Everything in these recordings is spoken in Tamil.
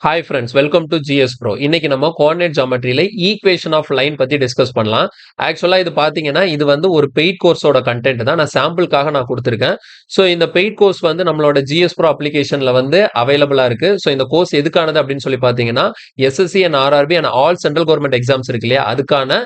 Hi friends, welcome to GS bro. இன்னைக்கு நம்ம கோஆர்டினேட் ஜியோமெட்ரியில ஈக்குவேஷன் ஆஃப் லைன் பத்தி டிஸ்கஸ் பண்ணலாம். ஆக்சுவலா இது பாத்தீங்கன்னா இது வந்து ஒரு பெய்ட் கோர்ஸோட கண்டென்ட் தான். நான் சாம்பிளுக்காக நான் கொடுத்துருக்கேன். ஸோ இந்த பெய்ட் கோர்ஸ் வந்து நம்மளோட ஜிஎஸ் ப்ரோ அப்ளிகேஷன்ல வந்து அவைலபிளா இருக்கு. ஸோ இந்த கோர்ஸ் எதுக்கானது அப்படின்னு சொல்லி பாத்தீங்கன்னா SSC and RRB and all central government exams இருக்கு இல்லையா, அதுக்கான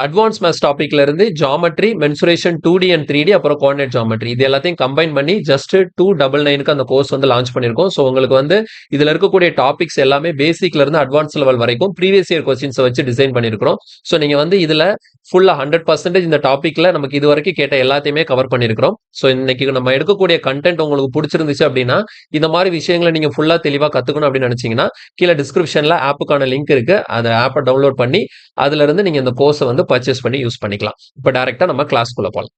அட்வான்ஸ் மேத்ஸ் டாபிக்ல இருந்து geometry, mensuration 2D and 3D, அப்புறம் கோஆர்டினேட் ஜியாமெட்ரி இது எல்லாத்தையும் கம்பைன் பண்ணி ஜஸ்ட் 299க்கு அந்த கோர்ஸ் வந்து லான்ச் பண்ணிருக்கோம். ஸோ உங்களுக்கு வந்து இதுல இருக்கக்கூடிய டாபிக்ஸ் எல்லாமே பேசிக்ல இருந்து அட்வான்ஸ் லெவல் வரைக்கும் ப்ரீவியஸ் இயர் கொஸ்டின்ஸ் வச்சு டிசைன் பண்ணிருக்கிறோம். ஸோ நீங்க வந்து இதுல ஃபுல்லா 100% இந்த டாபிக்ல நமக்கு இது வரைக்கும் கேட்ட எல்லாத்தையுமே கவர் பண்ணிருக்கிறோம். ஸோ இன்னைக்கு நம்ம எடுக்கக்கூடிய கண்டென்ட் உங்களுக்கு பிடிச்சிருந்துச்சு அப்படின்னா, இந்த மாதிரி விஷயங்களை நீங்க ஃபுல்லா தெளிவா கத்துக்கணும் அப்படின்னு நினைச்சீங்கன்னா கீழே டிஸ்கிரிப்ஷன்ல ஆப்புக்கான லிங்க் இருக்கு. அந்த ஆப்பை டவுன்லோட் பண்ணி அதுல இருந்து நீங்க இந்த கோர்ஸை வந்து பர்ச்சேஸ் பண்ணி யூஸ் பண்ணிக்கலாம். இப்போ டைரக்டா நம்ம கிளாஸ்க்குள்ள போலாம்.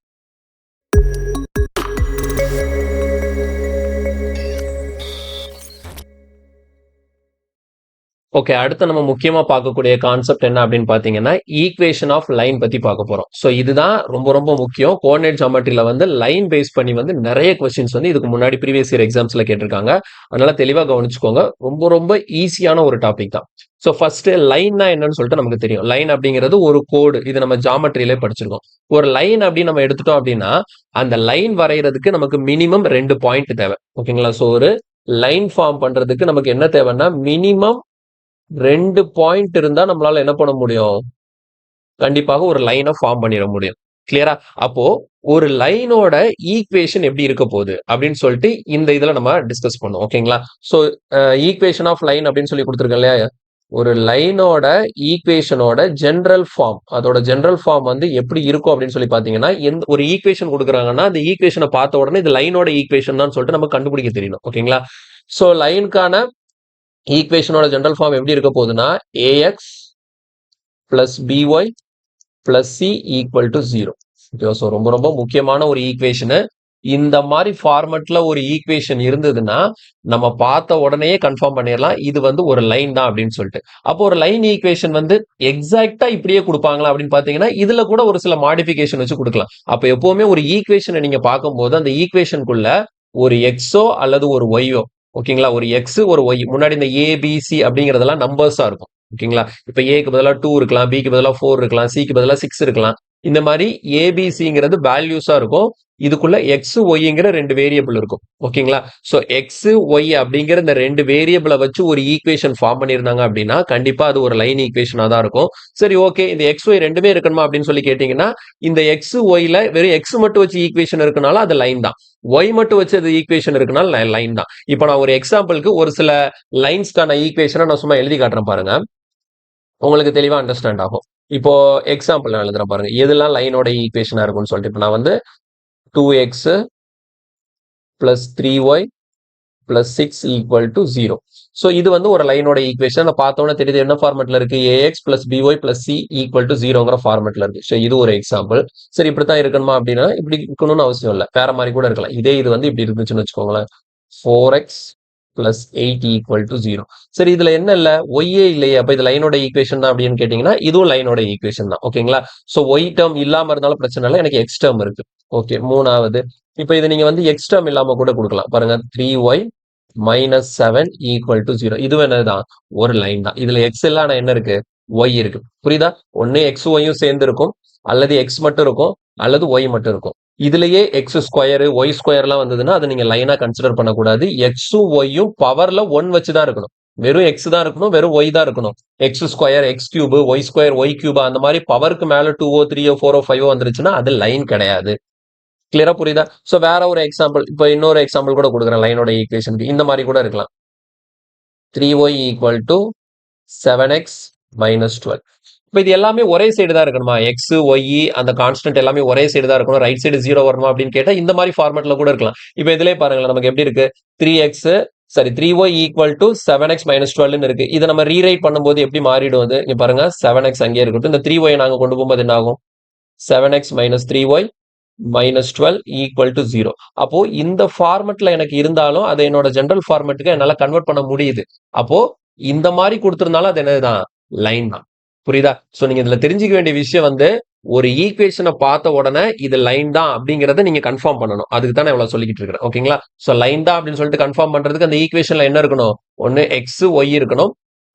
ஓகே, அடுத்து நம்ம முக்கியமா பார்க்கக்கூடிய கான்செப்ட் என்ன அப்படின்னு பாத்தீங்கன்னா ஈக்குவேஷன் ஆஃப் லைன் பத்தி பார்க்க போறோம். ஸோ இதுதான் ரொம்ப ரொம்ப முக்கியம். கோஆர்டினேட் ஜியோமெட்ரியில வந்து லைன் பேஸ் பண்ணி வந்து நிறைய கொஸ்டின்ஸ் வந்து இதுக்கு முன்னாடி ப்ரீவியஸ் இயர் எக்ஸாம்ஸ்ல கேட்டிருக்காங்க. அதனால தெளிவா கவனிச்சுக்கோங்க. ரொம்ப ரொம்ப ஈஸியான ஒரு டாபிக் தான். ஸோ ஃபர்ஸ்ட் லைன்னா என்னன்னு சொல்லிட்டு நமக்கு தெரியும். லைன் அப்படிங்கிறது ஒரு கோடு. இது நம்ம ஜியோமெட்ரியிலே படிச்சிருக்கோம். ஒரு லைன் அப்படின்னு நம்ம எடுத்துட்டோம் அப்படின்னா அந்த லைன் வரைகிறதுக்கு நமக்கு மினிமம் 2 பாயிண்ட் தேவை. ஓகேங்களா? ஸோ ஒரு லைன் ஃபார்ம் பண்றதுக்கு நமக்கு என்ன தேவைன்னா மினிமம் 2 பாயிண்ட் இருந்தா நம்மளால என்ன பண்ண முடியும்? கண்டிப்பாக ஒரு லைனை ஃபார்ம் பண்ணிட முடியும். கிளியரா? அப்போ ஒரு லைனோட ஈக்குவேஷன் எப்படி இருக்க போகுது அப்படின்னு சொல்லிட்டு இந்த இதுல நம்ம டிஸ்கஸ் பண்ணுவோம். ஓகேங்களா? ஸோ ஈக்குவேஷன் ஆஃப் லைன் அப்படின்னு சொல்லி கொடுத்துருக்கேன் இல்லையா, ஒரு லைனோட ஈக்குவேஷனோட ஜெனரல் ஃபார்ம், அதோட ஜெனரல் ஃபார்ம் வந்து எப்படி இருக்கும் அப்படின்னு சொல்லி பாத்தீங்கன்னா, எந்த ஒரு ஈக்குவேஷன் கொடுக்குறாங்கன்னா அந்த ஈக்குவேஷனை பார்த்த உடனே இது லைனோட ஈக்குவேஷன் தான் சொல்லிட்டு நம்ம கண்டுபிடிக்க தெரியணும். ஓகேங்களா? ஸோ லைனுக்கான ஈக்குவேஷனோட ஜெனரல் ஃபார்ம் எப்படி இருக்க போகுதுன்னா a x plus b y plus c equal to 0. Okay, so ரொம்ப ரொம்ப முக்கியமான ஒரு ஈக்குவேஷனு. இந்த மாதிரி ஃபார்மட்ல ஒரு ஈக்குவேஷன் இருந்ததுன்னா நம்ம பார்த்த உடனே கன்ஃபார்ம் பண்ணிடலாம் இது வந்து ஒரு லைன் தான் அப்படின்னு சொல்லிட்டு. அப்போ ஒரு லைன் ஈக்குவேஷன் வந்து எக்ஸாக்டா இப்படியே கொடுப்பாங்களா அப்படின்னு பாத்தீங்கன்னா இதுல கூட ஒரு சில மாடிஃபிகேஷன் வச்சு கொடுக்கலாம். அப்ப எப்பவுமே ஒரு ஈக்குவேஷனை நீங்க பார்க்கும்போது அந்த ஈக்குவேஷனுக்குள்ள ஒரு எக்ஸோ அல்லது ஒரு ஒய்யோ, ஓகேங்களா, ஒரு எக்ஸ் ஒரு ஒய், முன்னாடி இந்த ஏபிசி அப்படிங்கறதெல்லாம் நம்பர்ஸா இருக்கும். ஓகேங்களா? இப்ப ஏக்கு பதிலா 2 இருக்கலாம், பிக்கு பதிலா 4 இருக்கலாம், சிக்கு பதிலா 6 இருக்கலாம். இந்த மாதிரி ஏபிசிங்கிறது வேல்யூஸா இருக்கும். இதுக்குள்ள எக்ஸ் ஒய்ங்கிற 2 வேரியபிள் இருக்கும். ஓகேங்களா? சோ எக்ஸ் ஒய் அப்படிங்கிற இந்த 2 வேரியபிளை வச்சு ஒரு ஈக்குவேஷன் ஃபார்ம் பண்ணிருந்தாங்க அப்படின்னா கண்டிப்பா அது ஒரு லைன் ஈக்குவேஷனா தான் இருக்கும். சரி, ஓகே, இந்த எக்ஸ் ஒய் ரெண்டுமே இருக்கணுமா அப்படின்னு சொல்லி கேட்டீங்கன்னா இந்த எக்ஸ் ஒய்ல வெறும் எக்ஸ் மட்டும் வச்சு ஈக்குவேஷன் இருக்குனால அது லைன் தான். ஒய் மட்டும் வச்சு அது ஈக்குவேஷன் இருக்குனால லைன் தான். இப்போ நான் ஒரு எக்ஸாம்பிளுக்கு ஒரு சில லைன்ஸ்க்கான ஈக்குவேஷனை நான் சும்மா எழுதி காட்டுறேன் பாருங்க, உங்களுக்கு தெளிவா அண்டர்ஸ்டாண்ட் ஆகும். இப்போ எக்ஸாம்பிள் நான் எழுதுறேன் பாருங்க, எதெல்லாம் லைனோட ஈக்குவேஷனா இருக்கும்னு சொல்லிட்டு. இப்போ நான் வந்து 2x plus 3y plus 6 equal to 0. So இது வந்து ஒரு லைனோட ஈக்குவேஷன். பார்த்தோன்னே தெரியுது என்ன ஃபார்மெட்ல இருக்கு, ax plus by plus c equal to 0ங்கிற ஃபார்மெட்ல இருக்கு. ஸோ இது ஒரு எக்ஸாம்பிள். சரி, இப்படித்தான் இருக்கணுமா அப்படின்னா இப்படி இருக்கணும்னு அவசியம் இல்லை, வேற மாதிரி கூட இருக்கலாம். இதே இது வந்து இப்படி இருந்துச்சுன்னு வச்சுக்கோங்களேன், 4x plus 8 equal to 0. சரி, இதுல என்ன இல்ல, ஒய்யே இல்லையே, அப்ப இது லைனோட ஈக்குவேஷன் தான் அப்படின்னு கேட்டீங்கன்னா இதுவும் லைனோட ஈக்குவேஷன் தான். ஓகேங்களா? சோ ஒய் டேர்ம் இல்லாம இருந்தாலும் பிரச்சனை இல்லை, எனக்கு எக்ஸ் டேர்ம் இருக்கு. ஓகே, மூணாவது இப்ப இது நீங்க வந்து எக்ஸ் டேர்ம் இல்லாம கூட கொடுக்கலாம் பாருங்க, 3y மைனஸ் 7 ஈக்குவல் டு 0. இதுவும் என்னதான், ஒரு லைன் தான். இதுல எக்ஸ் இல்லாம என்ன இருக்கு, ஒய் இருக்கு. புரியுதா? ஒன்னு எக்ஸ் ஒய்யும் சேர்ந்து இருக்கும், அல்லது எக்ஸ் மட்டும் இருக்கும், அல்லது ஒய் மட்டும் இருக்கும். இதுலயே எக்ஸ் ஸ்கொயர் ஒய் ஸ்கொயர் எல்லாம் வந்ததுன்னா அதை நீங்க லைனா கன்சிடர் பண்ணக்கூடாது. எக்ஸும் ஒய்யும் பவர்ல 1 வச்சுதான் இருக்கணும். வெறும் எக்ஸ் தான் இருக்கணும், வெறும் ஒய் தான் இருக்கணும். X square x cube, y square y cube, அந்த மாதிரி பவருக்கு மேல 2ஓ 3ஓ 4ஓ 5ஓ வந்துருச்சுன்னா அது லைன் கிடையாது. கிளியரா புரியுதா? சோ வேற ஒரு எக்ஸாம்பிள், இப்போ இன்னொரு எக்ஸாம்பிள் கூட கொடுக்குறேன் லைனோட ஈக்குவேஷனுக்கு. இந்த மாதிரி கூட இருக்கலாம், 3y equal to 7x minus 12. இப்போ இது எல்லாமே ஒரே சைடு தான் இருக்கணுமா, எக்ஸ் ஒய் அந்த கான்ஸ்டன்ட் எல்லாமே ஒரே சைடு தான் இருக்கணும், ரைட் சைடு 0 வரணுமா அப்படின்னு கேட்டா இந்த மாதிரி ஃபார்மேட்ல கூட இருக்கலாம். இப்போ இதுலயே பாருங்களேன் நமக்கு எப்படி இருக்கு, 3y equal to 7x minus 12 இருக்கு. இதை நம்ம ரீரைட் பண்ணும்போது எப்படி மாறிடும், அது இங்க பாருங்க, 7x அங்கே இருக்கட்டும், இந்த 3y நாங்க கொண்டு போகும்போது என்ன ஆகும், 7x minus 3y minus 12 equal to 0. அப்போ இந்த ஃபார்மெட்ல எனக்கு இருந்தாலும் அதை என்னோட ஜெனரல் ஃபார்மெட்டுக்கு என்னால கன்வெர்ட் பண்ண முடியுது. அப்போ இந்த மாதிரி கொடுத்திருந்தாலும் அது என்னதுதான், லைன் தான். புரியுதா? சோ நீங்க இதுல தெரிஞ்சுக்க வேண்டிய விஷயம் வந்து ஒரு ஈக்குவேஷனை பார்த்த உடனே இது லைன் தான் அப்படிங்கறத நீங்க கன்ஃபார்ம் பண்ணணும். அதுக்கு தான் நான் இவ்வளவு சொல்லிக்கிட்டு இருக்கிறேன். ஓகேங்களா? சோ லைன் தான் அப்படின்னு சொல்லிட்டு கன்ஃபார்ம் பண்றதுக்கு அந்த ஈக்குவேஷன்ல என்ன இருக்கணும்? ஒன்னு எக்ஸ் ஒய் இருக்கணும்.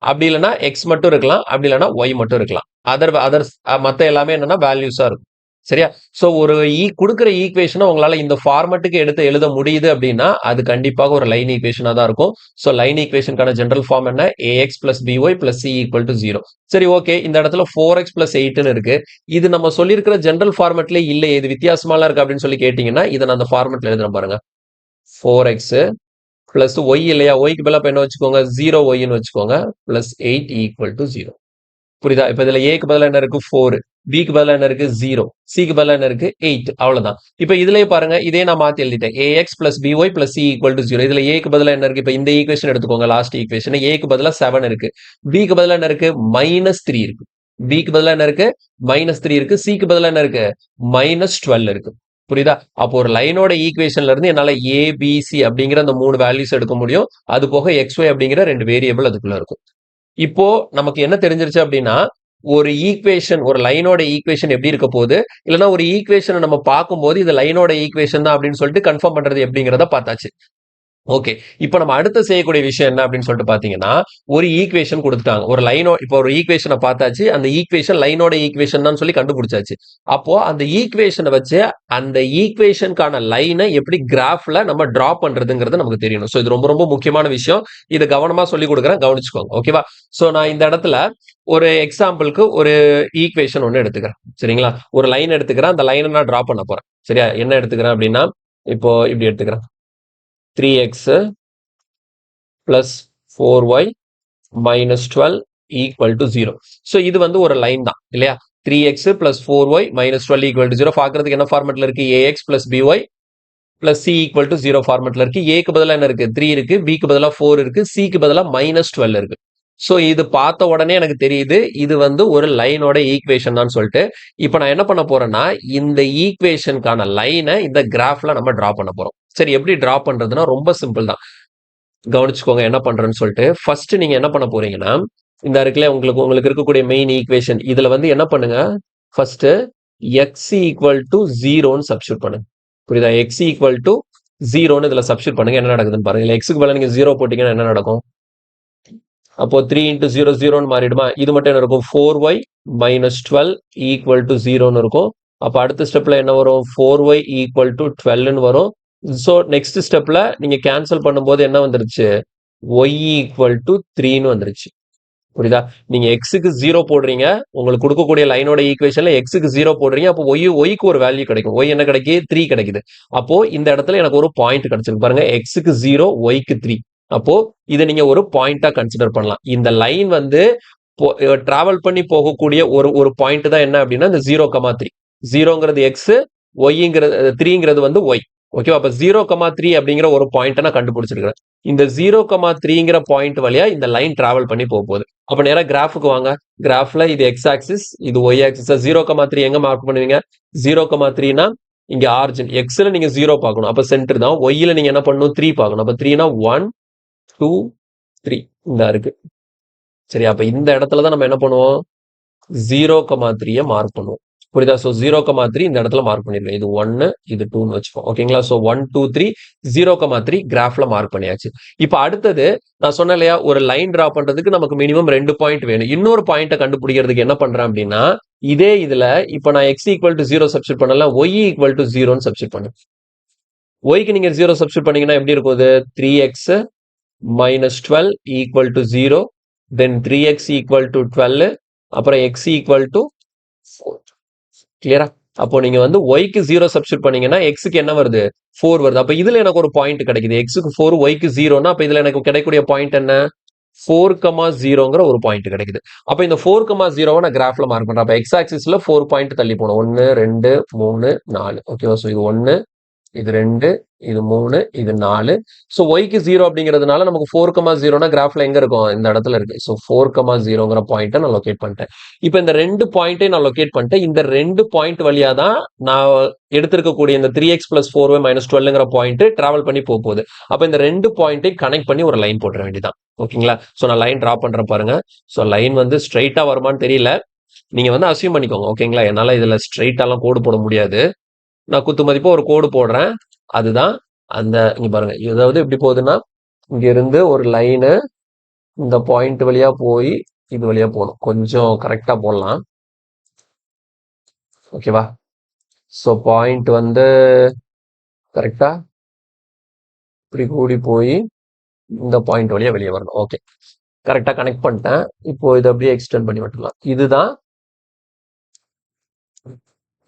அப்படி இல்லைன்னா எக்ஸ் மட்டும் இருக்கலாம். அப்படி இல்லைன்னா ஒய் மட்டும் இருக்கலாம். அதர்ஸ் மத்த எல்லாமே என்னன்னா வேல்யூஸா இருக்கும். சரியா? சோ ஒரு குடுக்குற ஈக்குவேஷனை உங்களால இந்த ஃபார்மட்டுக்கு எடுத்து எழுத முடியுது அப்படின்னா அது கண்டிப்பாக ஒரு லைன் ஈக்குவேஷனா தான் இருக்கும். சோ லைன் ஈக்குவேஷனுக்கான ஜெனரல் ஃபார்ம் என்ன? ax plus by plus c equal to 0. சரி, ஓகே. இந்த இடத்துல 4x plus 8ன்னு இருக்கு. இது நம்ம சொல்லியிருக்கிற ஜெனரல் ஃபார்மட்ல இல்லையே, இது வித்தியாசமாலாம் இருக்கு அப்படின்னு சொல்லி கேட்டீங்கன்னா இதை நான் அந்த ஃபார்மட்ல எழுதுறேன் பாருங்க. 4x பிளஸ் ஒய் இல்லையா, ஒய்க்கு பதிலா என்ன வச்சுக்கோங்க, 0y வச்சுக்கோங்க, பிளஸ் 8 ஈக்குவல் டு 0. புரியுதா? இப்ப இதுல ஏக்கு பதிலா என்ன இருக்கு? 4. பிக்கு பதிலா என்ன இருக்கு? 0. சிக்கு பதிலா என்ன இருக்கு? 8. அவ்வளவுதான். இப்ப இதுலயே பாருங்க, இதே நான் மாத்தி எழுதிட்டேன். ax plus by plus c equal to 0. இதுல ஏக்கு பதிலா என்ன இருக்கு? இப்ப இந்த ஈக்குவேஷன் எடுத்துக்கோங்க, லாஸ்ட் ஈக்குவேஷன். ஏக்கு பதிலா 7 இருக்கு. பிக்கு பதிலா என்ன இருக்கு? -3 இருக்கு. பிக்கு பதிலா என்ன இருக்கு? -3 இருக்கு. சிக்கு பதிலா என்ன இருக்கு? -12 இருக்கு. புரியுதா? அப்போ ஒரு லைனோட ஈக்குவேஷன்ல இருந்து என்னால ஏ பி சி அப்படிங்கிற அந்த 3 வேல்யூஸ் எடுக்க முடியும். அது போக எக்ஸ் ஒய் அப்படிங்கிற 2 வேரியபிள் அதுக்குள்ள இருக்கும். இப்போ நமக்கு என்ன தெரிஞ்சிருச்சு அப்படின்னா, ஒரு ஈக்குவேஷன், ஒரு லைனோட ஈக்குவேஷன் எப்படி இருக்க போகுது, இல்லைன்னா ஒரு ஈக்குவேஷனை நம்ம பார்க்கும்போது இது லைனோட ஈக்குவேஷன் தான் அப்படின்னு சொல்லிட்டு கன்ஃபார்ம் பண்றது எப்படிங்கிறத பார்த்தாச்சு. ஓகே. இப்ப நம்ம அடுத்து செய்யக்கூடிய விஷயம் என்ன அப்படின்னு சொல்லிட்டு பாத்தீங்கன்னா, ஒரு ஈக்குவேஷன் கொடுத்துட்டாங்க. ஒரு லைனோ இப்போ ஒரு ஈக்குவேஷனை பார்த்தாச்சு. அந்த ஈக்குவேஷன் லைனோட ஈக்குவேஷன் தான் சொல்லி கண்டுபிடிச்சாச்சு. அப்போ அந்த ஈக்குவேஷனை வச்சு அந்த ஈக்குவேஷனுக்கான லைனை எப்படி கிராஃப்ல நம்ம டிரா பண்றதுங்கிறது நமக்கு தெரியணும். சோ இது ரொம்ப ரொம்ப முக்கியமான விஷயம். இதை கவனமா சொல்லி கொடுக்குறேன், கவனிச்சுக்கோங்க. ஓகேவா? சோ நான் இந்த இடத்துல ஒரு எக்ஸாம்பிளுக்கு ஒரு ஈக்குவேஷன் ஒன்னு எடுத்துக்கிறேன். சரிங்களா? ஒரு லைன் எடுத்துக்கிறேன். அந்த லைனை நான் டிரா பண்ண போறேன். சரியா? என்ன எடுத்துக்கிறேன் அப்படின்னா, இப்போ இப்படி எடுத்துக்கிறேன். 3x plus 4y minus 12 equal to 0. So இது வந்து ஒரு லைன் தான் இல்லையா? 3x plus 4y minus 12 equal to 0. பார்க்கறதுக்கு என்ன ஃபார்மட்ல இருக்கு? ax plus by plus c equal to 0 ஃபார்மட்ல இருக்கு. a க்கு பதிலா என்ன இருக்கு? 3 இருக்கு. b க்கு பதிலா 4 இருக்கு. c க்கு பதிலா -12 இருக்கு. சோ இது பார்த்த உடனே எனக்கு தெரியுது இது வந்து ஒரு லைனோட ஈக்குவேஷன் தான் சொல்லிட்டு. இப்போ நான் என்ன பண்ண போறேன்னா, இந்த ஈக்குவேஷனுக்கான லைனை இந்த கிராஃப்ல நம்ம டிரா பண்ண போறோம். சரி, எப்படி டிரா பண்றதுன்னா ரொம்ப சிம்பிள் தான். கவனிச்சுக்கோங்க என்ன பண்றேன்னு சொல்லிட்டு. ஃபர்ஸ்ட் நீங்க என்ன பண்ண போறீங்கன்னா, இந்த இருக்குல்ல உங்களுக்கு இருக்கக்கூடிய மெயின் ஈக்குவேஷன், இதுல வந்து என்ன பண்ணுங்க, ஃபர்ஸ்ட் எக்ஸ் ஈக்குவல் டு 0ன்னு சப்ஸ்டியூட் பண்ணுங்க. புரியுதா? எக்ஸ் ஈக்குவல் டு 0ன்னு இதுல சப்ஸ்டியூட் பண்ணுங்க. என்ன நடக்குதுன்னு பாருங்க. இல்ல எக்ஸுக்கு பதிலா நீங்க 0 போட்டீங்கன்னா என்ன நடக்கும்? அப்போ 3 into 0 0ன்னு மாறிடுமா? இது மட்டும் என்ன இருக்கும்? 4y minus 12 equal to 0ன்னு இருக்கும். அப்ப அடுத்த ஸ்டெப்ல என்ன வரும்? 4y equal to 12ன்னு வரும். சோ நெக்ஸ்ட் ஸ்டெப்ல நீங்க கேன்சல் பண்ணும்போது என்ன வந்துருச்சு? y equal to 3ன்னு வந்துருச்சு. புரியுதா? நீங்க எக்ஸுக்கு 0 போடுறீங்க. உங்களுக்கு கொடுக்கக்கூடிய லைனோட ஈக்குவேஷன்ல எக்ஸுக்கு 0 போடுறீங்க. அப்போ ஒய்க்கு ஒரு வேல்யூ கிடைக்கும். ஒய் என்ன கிடைக்குது? 3 கிடைக்குது. அப்போ இந்த இடத்துல எனக்கு ஒரு பாயிண்ட் கிடைச்சிருக்கு பாருங்க. எக்ஸுக்கு 0, ஒய்க்கு 3. அப்போ இதை நீங்க ஒரு பாயிண்டா கன்சிடர் பண்ணலாம். இந்த லைன் வந்து டிராவல் பண்ணி போகக்கூடிய ஒரு பாயிண்ட் தான் என்ன அப்படின்னா இந்த 0,3. 0ங்கிறது எக்ஸ், ஒய்ங்கிறது 3ங்கிறது வந்து ஒய். ஓகேவா? அப்ப 0,3 அப்படிங்கிற ஒரு பாயிண்ட் நான் கண்டுபிடிச்சிருக்கிறேன். இந்த 0,3ங்கிற பாயிண்ட் வழியா இந்த லைன் டிராவல் பண்ணி போகுது. அப்ப நேரா கிராஃபுக்கு வாங்க. கிராஃப்ல இது எக்ஸ் ஆக்சிஸ், இது ஒய் ஆக்சிஸ். 0,3 எங்க மார்க் பண்ணுவீங்க? 0,3னா இங்க ஆரிஜின். எக்ஸ்ல நீங்க 0 பார்க்கணும். அப்ப சென்டர் தான். ஒய்ல நீங்க என்ன பண்ணணும்? 3 பார்க்கணும். அப்ப 3னா 1 2 3 இந்த இருக்கு. சரி, அப்ப இந்த இடத்துல தான் நம்ம என்ன பண்ணுவோம்? 0,3 மார்க் பண்ணுவோம். புரியுதா? சோ 0,3 இந்த இடத்துல மார்க் பண்ணிருக்கேன். இது 1 இது 2ன்னு வச்சுப்போம். ஓகேங்களா? சோ 1 2 3 0,3 கிராஃப்ல மார்க் பண்ணியாச்சு. இப்ப அடுத்தது நான் சொன்னேன் இல்லையா, ஒரு லைன் டிரா பண்றதுக்கு நமக்கு மினிமம் 2 பாயிண்ட் வேணும். இன்னொரு பாயிண்ட கண்டுபிடிக்கிறதுக்கு என்ன பண்றேன் அப்படின்னா, இதே இதுல இப்ப நான் x ஈக்குவல் டு 0 சப்ஸ்டியூட் பண்ணல, y ஈக்குவல் டு 0ன்னு சப்ஸ்டியூட் பண்ணு. yக்கு நீங்க 0 சப்ஸ்டியூட் பண்ணீங்கன்னா எப்படி இருக்கும்? 3x minus 12 equal to 0, then 3x equal to 12, அப்புறம் x equal to 4. கிளியரா? அப்போ நீங்க வந்து yக்கு 0 சப்ஸ்டியூட் பண்ணீங்கன்னா xக்கு என்ன வருது? 4 வருது. அப்ப இதுல எனக்கு ஒரு பாயிண்ட் கிடைக்குது. xக்கு 4, yக்கு 0னா அப்ப இதுல எனக்கு கிடைக்கக்கூடிய பாயிண்ட் என்ன? 4,0ங்கிற ஒரு பாயிண்ட் கிடைக்குது. அப்ப இந்த 4,0வை நான் கிராஃப்ல மார்க் பண்றேன். அப்ப x ஆக்சிஸ்ல 4 பாயிண்ட் தள்ளி போகணும். 1 2 3 4. ஓகேவா? சோ இது 1, இது 2, இது 3, இது 4. சோ yக்கு 0 அப்படிங்கிறதுனால நமக்கு 4,0னா கிராஃப்ல எங்க இருக்கும்? இந்த இடத்துல இருக்கு. சோ 4,0ங்கிற பாயிண்ட்டை நான் லொகேட் பண்ணிட்டேன். இப்போ இந்த 2 பாயிண்ட்டை நான் லொகேட் பண்ணிட்டேன். இந்த 2 பாயிண்ட் வழியா தான் நான் எடுத்திருக்கக்கூடிய இந்த 3x plus 4y minus 12ங்கிற பாயிண்ட் டிராவல் பண்ணி போகுது. அப்ப இந்த 2 பாயிண்ட்டை கனெக்ட் பண்ணி ஒரு லைன் போட்டுற வேண்டியதான். ஓகேங்களா? சோ நான் லைன் டிரா பண்றேன் பாருங்க. சோ லைன் வந்து ஸ்ட்ரைட்டா வருமான்னு தெரியல. நீங்க வந்து அசியூம் பண்ணிக்கோங்க. ஓகேங்களா? என்னால இதுல ஸ்ட்ரெயிட்டாலாம் கோடு போட முடியாது. நான் குத்து மதிப்பா ஒரு கோடு போடுறேன். அதுதான் அந்த இங்க பாருங்க. அதாவது எப்படி போகுதுன்னா, இங்க இருந்து ஒரு லைனு இந்த பாயிண்ட் வழியா போய் இது வழியா போகணும். கொஞ்சம் கரெக்டா போடலாம். ஓகேவா? ஸோ பாயிண்ட் வந்து கரெக்டா இப்படி கூடி போய் இந்த பாயிண்ட் வழியா வெளியே வரணும். ஓகே, கரெக்டா கனெக்ட் பண்ணிட்டேன். இப்போ இதை அப்படியே எக்ஸ்டெண்ட் பண்ணி விட்டுலாம். இதுதான்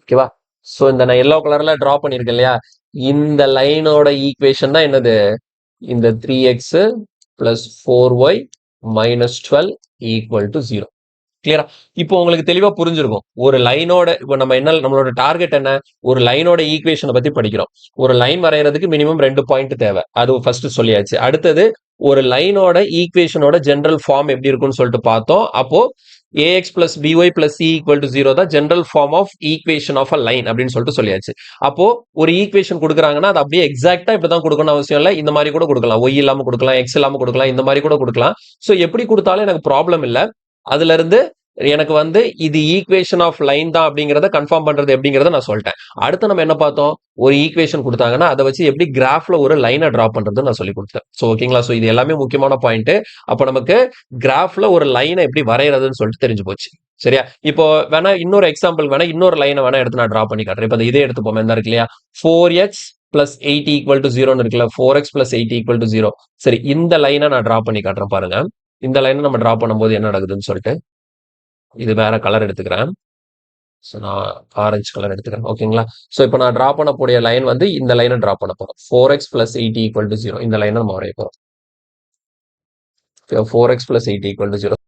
ஓகேவா? ஸோ இந்த நான் எல்லோ கலர்ல டிரா பண்ணியிருக்கேன் இல்லையா, இந்த லைனோட ஈக்குவேஷன் தான் என்னது, இந்த 3x plus 4y minus 12 equal to 0. கிளியரா? இப்போ உங்களுக்கு தெளிவா புரிஞ்சிருக்கும். ஒரு லைனோட இப்போ நம்ம என்ன நம்மளோட டார்கெட் என்ன, ஒரு லைனோட ஈக்குவேஷனை பத்தி படிக்கிறோம். ஒரு லைன் வரைகிறதுக்கு மினிமம் 2 பாயிண்ட் தேவை. அது ஃபர்ஸ்ட் சொல்லியாச்சு. அடுத்தது ஒரு லைனோட ஈக்குவேஷனோட ஜெனரல் ஃபார்ம் எப்படி இருக்கும்னு சொல்லிட்டு பார்த்தோம். அப்போ ax plus by plus c equal to 0 தான் general form of equation of a line அப்படின்னு சொல்லிட்டு சொல்லியாச்சு. அப்போ ஒரு ஈக்குவேஷன் கொடுக்குறாங்கன்னா அது அப்படியே எக்ஸாக்டா இப்படிதான் கொடுக்கணும் அவசியம் இல்லை. இந்த மாதிரி கூட கொடுக்கலாம். y இல்லாம கொடுக்கலாம், x இல்லாம கொடுக்கலாம், இந்த மாதிரி கூட கொடுக்கலாம். ஸோ எப்படி கொடுத்தாலும் எனக்கு ப்ராப்ளம் இல்லை. அதுல இருந்து எனக்கு வந்து இது ஈக்குவேஷன் ஆஃப் லைன் தான் அப்படிங்கிறத கன்ஃபார்ம் பண்றது எப்படிங்கிறத நான் சொல்லிட்டேன். அடுத்து நம்ம என்ன பார்த்தோம், ஒரு ஈக்குவேஷன் கொடுத்தாங்கன்னா அதை வச்சு எப்படி கிராஃப்ல ஒரு லைனை டிரா பண்றது நான் சொல்லி கொடுத்தேன். ஸோ ஓகேங்களா? ஸோ இது எல்லாமே முக்கியமான பாயிண்ட். அப்போ நமக்கு கிராஃப்ல ஒரு லைனை எப்படி வரைகிறதுன்னு சொல்லிட்டு தெரிஞ்சு போச்சு. சரியா? இப்போ வேணா இன்னொரு எக்ஸாம்பிள் வேணா இன்னொரு லைனை வேணா எடுத்து நான் டிரா பண்ணி காட்டுறேன். இப்போ இதே எடுத்துப்போம். என்ன இருக்கு இல்லையா, 4x பிளஸ் 8 ஈக்குவல் டு 0 இருக்குல்ல, 4x பிளஸ் 8 ஈக்குவல் டு 0. சரி, இந்த லைனை நான் டிரா பண்ணி காட்டுறேன் பாருங்க. இந்த லைனை நம்ம டிரா பண்ணும்போது என்ன நடக்குதுன்னு சொல்லிட்டு, இது வேற கலர் எடுத்துக்கிறேன். ஸோ நான் ஆரஞ்சு கலர் எடுத்துக்கிறேன். ஓகேங்களா? ஸோ இப்போ நான் டிரா பண்ணக்கூடிய லைன் வந்து இந்த லைனை டிரா பண்ண போறோம். 4x plus 8 equal to 0. இந்த லைனை நம்ம வரைய போறோம். 4x plus 8 equal to 0.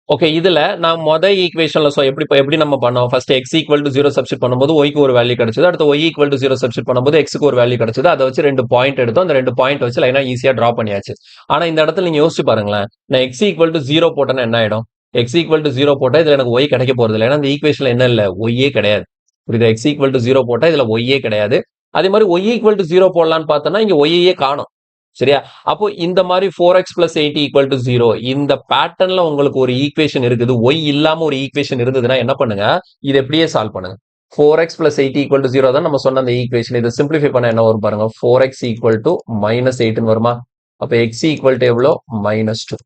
Okay, இதுல நான் மொதல் ஈக்குவேஷன்ல எப்படி நம்ம பண்ணோம், first x equal to 0 substitute பண்ணும்போது y க்கு ஒரு வேல்யூ கிடைச்சது. அடுத்து y ஈக்குவல் டு 0 சப்ஸ்டிட் பண்ணும்போது x க்கு ஒரு வேல்யூ கிடைச்சது. அதை வச்சு 2 பாயிண்ட் எடுத்தோம். அந்த 2 பாயிண்ட் வச்சு லைனா ஈஸியா டிரா பண்ணியாச்சு. ஆனா இந்த இடத்துல நீங்க யோசிச்சு பாருங்களேன், நான் x ஈக்குவல் டு 0 போட்டேன்னா என்ன ஆயிடும், x ஈக்குவல் டு 0 போட்டா இதுல எனக்கு y கிடைக்க போறது இல்லை. ஏன்னா இந்த ஈக்குவேஷன்ல என்ன இல்லை, y கிடையாது. புரியுதா? x ஈக்குவல் டு 0 போட்டா இதுல y கிடையாது. அதே மாதிரி y ஈக்குவல் டு 0 போடலான்னு பார்த்தோம்னா இங்க y காணும். சரியா? அப்போ இந்த மாதிரி 4x பிளஸ் 8 ஈக்குவல் டு 0 இந்த பேட்டர்ன்ல உங்களுக்கு ஒரு ஈக்குவேஷன் இருக்குது. y இல்லாம ஒரு ஈக்குவேஷன் இருந்ததுன்னா என்ன பண்ணுங்க, இது எப்படியே சால்வ் பண்ணுங்க. 4x பிளஸ் 8 ஈக்குவல் டு 0 தான் நம்ம சொன்ன அந்த ஈக்குவேஷன். இதை சிம்பிளிஃபை பண்ண என்ன வரும் பாருங்க, 4x ஈக்குவல் டு மைனஸ் 8 வருமா? அப்ப x ஈக்குவல் டு எவ்வளோ, -2.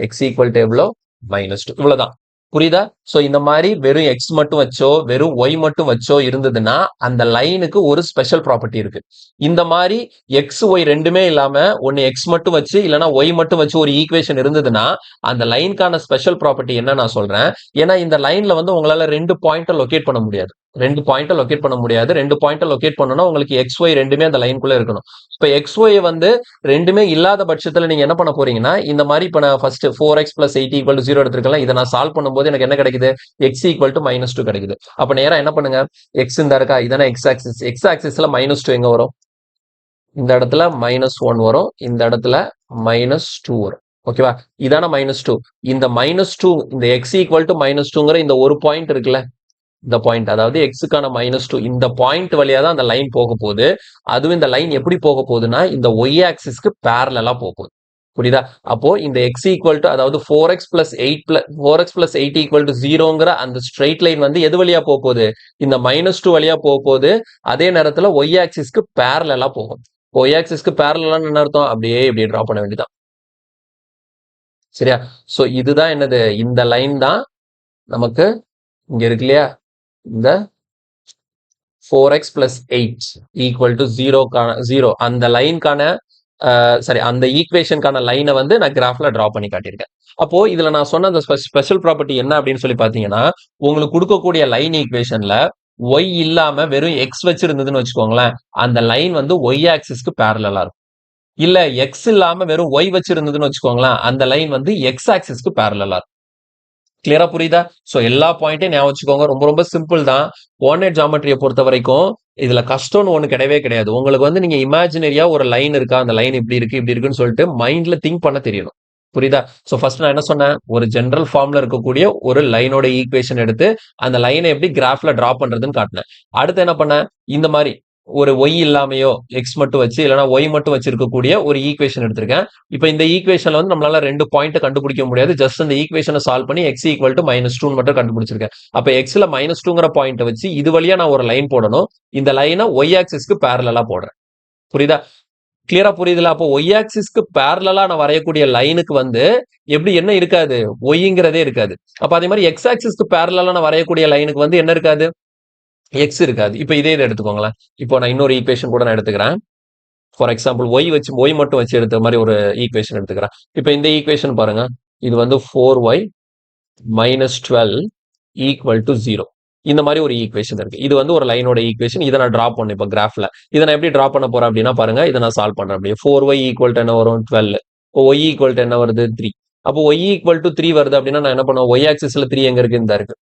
x ஈக்குவல் டு எவ்வளோ, -2. இவ்வளவுதான். புரியுதா? சோ இந்த மாதிரி வெறும் x மட்டும் வச்சோ வெறும் y மட்டும் வச்சோ இருந்ததுன்னா அந்த லைனுக்கு ஒரு ஸ்பெஷல் ப்ராப்பர்ட்டி இருக்கு. இந்த மாதிரி x y ரெண்டுமே இல்லாம ஒன்னு x மட்டும் வச்சு இல்லைன்னா y மட்டும் வச்சு ஒரு ஈக்குவேஷன் இருந்ததுன்னா அந்த லைனுக்கான ஸ்பெஷல் ப்ராப்பர்ட்டி என்ன நான் சொல்றேன். ஏன்னா இந்த லைன்ல வந்து உங்களால 2 பாயிண்ட்டை லொகேட் பண்ண முடியாது. 2 பாயிண்ட்டை லொகேட் பண்ண முடியாது. 2 பாயிண்ட்டை லொகேட் பண்ணணும்னா உங்களுக்கு எக்ஸ் ஒய் ரெண்டுமே அந்த லைனுக்குள்ள இருக்கணும். இப்ப எக்ஸ் ஒய் வந்து ரெண்டுமே இல்லாத பட்சத்துல நீங்க என்ன பண்ண போறீங்கன்னா, இந்த மாதிரி இப்ப நான் first 4x plus 8 equal to 0 எடுத்திருக்கலாம். இதை நான் சால்வ் பண்ணும்போது எனக்கு என்ன கிடைக்குது, x ஈக்குவல் டு -2 கிடைக்குது. அப்ப நேரா என்ன பண்ணுங்க, x இந்த இருக்கா, இதான எக்ஸ் ஆக்சிஸ். எக்ஸ் ஆக்சிஸ்ல -2 எங்க வரும், இந்த இடத்துல -1 வரும், இந்த இடத்துல -2 வரும். ஓகேவா? இதான -2. இந்த -2 இந்த x ஈக்குவல் டு -2ங்கிற இந்த ஒரு பாயிண்ட் இருக்குல்ல, இந்த பாயிண்ட் அதாவது எக்ஸுக்கான -2 இந்த பாயிண்ட் வழியா தான் அந்த லைன் போக போகுது. அதுவும் இந்த லைன் எப்படி போக போகுதுன்னா இந்த ஒய் ஆக்சிஸ்க்கு பேரலா போக போகுது. புரியுதா? அப்போ இந்த x ஈக்குவல் டு அதாவது 4x பிளஸ் 8 ஈக்குவல் டு 0ங்கிற அந்த ஸ்ட்ரெயிட் லைன் வந்து எது வழியா போக போகுது, இந்த -2 வழியா போக போகுது. அதே நேரத்துல ஒய் ஆக்சிஸ்க்கு பேரலா போகும். ஒய் ஆக்சிஸ்க்கு பேரலான்னு என்ன அர்த்தம், அப்படியே இப்படியே டிரா பண்ண வேண்டியதான். சரியா? சோ இதுதான் என்னது, இந்த லைன் தான் நமக்கு இங்க இருக்கு இல்லையா, இந்த 4x plus 8 equal to 0 அந்த லைனுக்கான சரி அந்த ஈக்குவேஷனுக்கான லைனை வந்து நான் கிராஃப்ல டிரா பண்ணி காட்டியிருக்கேன். அப்போ இதுல நான் சொன்ன அந்த ஸ்பெஷல் ப்ராப்பர்ட்டி என்ன அப்படின்னு சொல்லி பாத்தீங்கன்னா, உங்களுக்கு கொடுக்கக்கூடிய லைன் ஈக்குவேஷன்ல ஒய் இல்லாம வெறும் எக்ஸ் வச்சிருந்ததுன்னு வச்சுக்கோங்களேன், அந்த லைன் வந்து ஒய் ஆக்சிஸ்க்கு பேரலா இருக்கும். இல்ல எக்ஸ் இல்லாம வெறும் ஒய் வச்சிருந்ததுன்னு வச்சுக்கோங்களேன், அந்த லைன் வந்து எக்ஸ் ஆக்சிஸ்க்கு பேரலா இருக்கும். கிளியரா புரியுதா? சோ எல்லா பாயிண்ட்டையும் ஞாபகம் வச்சுக்கோங்க. ரொம்ப ரொம்ப சிம்பிள் தான். கோஆர்டினேட் ஜியோமெட்ரியை பொறுத்த வரைக்கும் இதுல கஷ்டம்னு ஒண்ணு கிடையவே கிடையாது. உங்களுக்கு வந்து நீங்க இமேஜினரியா ஒரு லைன் இருக்கா, அந்த லைன் இப்படி இருக்கு இப்படி இருக்குன்னு சொல்லிட்டு மைண்ட்ல திங்க் பண்ண தெரியணும். புரியுதா? சோ ஃபர்ஸ்ட் நான் என்ன சொன்னேன், ஒரு ஜெனரல் ஃபார்ம்ல இருக்கக்கூடிய ஒரு லைனோட ஈக்குவேஷன் எடுத்து அந்த லைனை எப்படி கிராஃப்ல டிரா பண்றதுன்னு காட்டினேன். அடுத்து என்ன பண்ணேன், இந்த மாதிரி ஒரு ஒய் இல்லாமையோ எக்ஸ் மட்டும் வச்சு இல்லைன்னா ஒய் மட்டும் வச்சிருக்கக்கூடிய ஒரு ஈக்குவேஷன் எடுத்திருக்கேன். இப்போ இந்த ஈக்குவேஷன்ல வந்து நம்மளால 2 பாயிண்ட் கண்டுபிடிக்க முடியாது. ஜஸ்ட் இந்த ஈக்குவேஷனை சால்வ் பண்ணி எக்ஸ் ஈக்குவல் டு -2 மட்டும் கண்டுபிடிச்சிருக்கேன். அப்ப எக்ஸ்ல -2ங்கிற பாயிண்ட் வச்சு இது வழியா நான் ஒரு லைன் போடணும். இந்த லைனை ஒய் ஆக்சிஸ்க்கு பேரலா போடுறேன். புரியுதா? கிளியரா புரியுதுல? அப்போ ஒய் ஆக்சிஸ்க்கு பேரலா நான் வரையக்கூடிய லைனுக்கு வந்து எப்படி என்ன இருக்காது? ஒய்ங்கிறதே இருக்காது. அப்ப அதே மாதிரி எக்ஸ் ஆக்சிஸ்க்கு பேரலா நான் வரையக்கூடிய லைனுக்கு வந்து என்ன இருக்காது? எக்ஸ் இருக்காது. இப்ப இதே இதை எடுத்துக்கோங்களேன். இப்போ நான் இன்னொரு ஈக்குவேஷன் கூட நான் எடுத்துக்கிறேன். ஃபார் எக்ஸாம்பிள் ஒய் மட்டும் வச்சு எடுத்த மாதிரி ஒரு ஈக்குவேஷன் எடுத்துக்கிறேன். இப்போ இந்த ஈக்குவேஷன் பாருங்க. இது வந்து 4y - 12 ஈக்குவல் டு 0. இந்த மாதிரி ஒரு ஈக்குவேஷன் இருக்கு. இது வந்து ஒரு லைனோட ஈக்குவேஷன். இதை நான் டிரா பண்ணேன் இப்போ கிராஃப்ல. இதை நான் எப்படி டிரா பண்ண போறேன் அப்படின்னா பாருங்க. இதை நான் சால்வ் பண்றேன். அப்படியே 4y ஈக்குவல் டு என்ன வரும்? 12. இப்போ y ஈக்குவல் டு என்ன வருது? 3. அப்போ y ஈக்குவல் டு 3 வருது அப்படின்னா நான் என்ன பண்ணுவேன்? y ஆக்சிஸ்ல 3 எங்க இருக்கு? இந்த இருக்கு.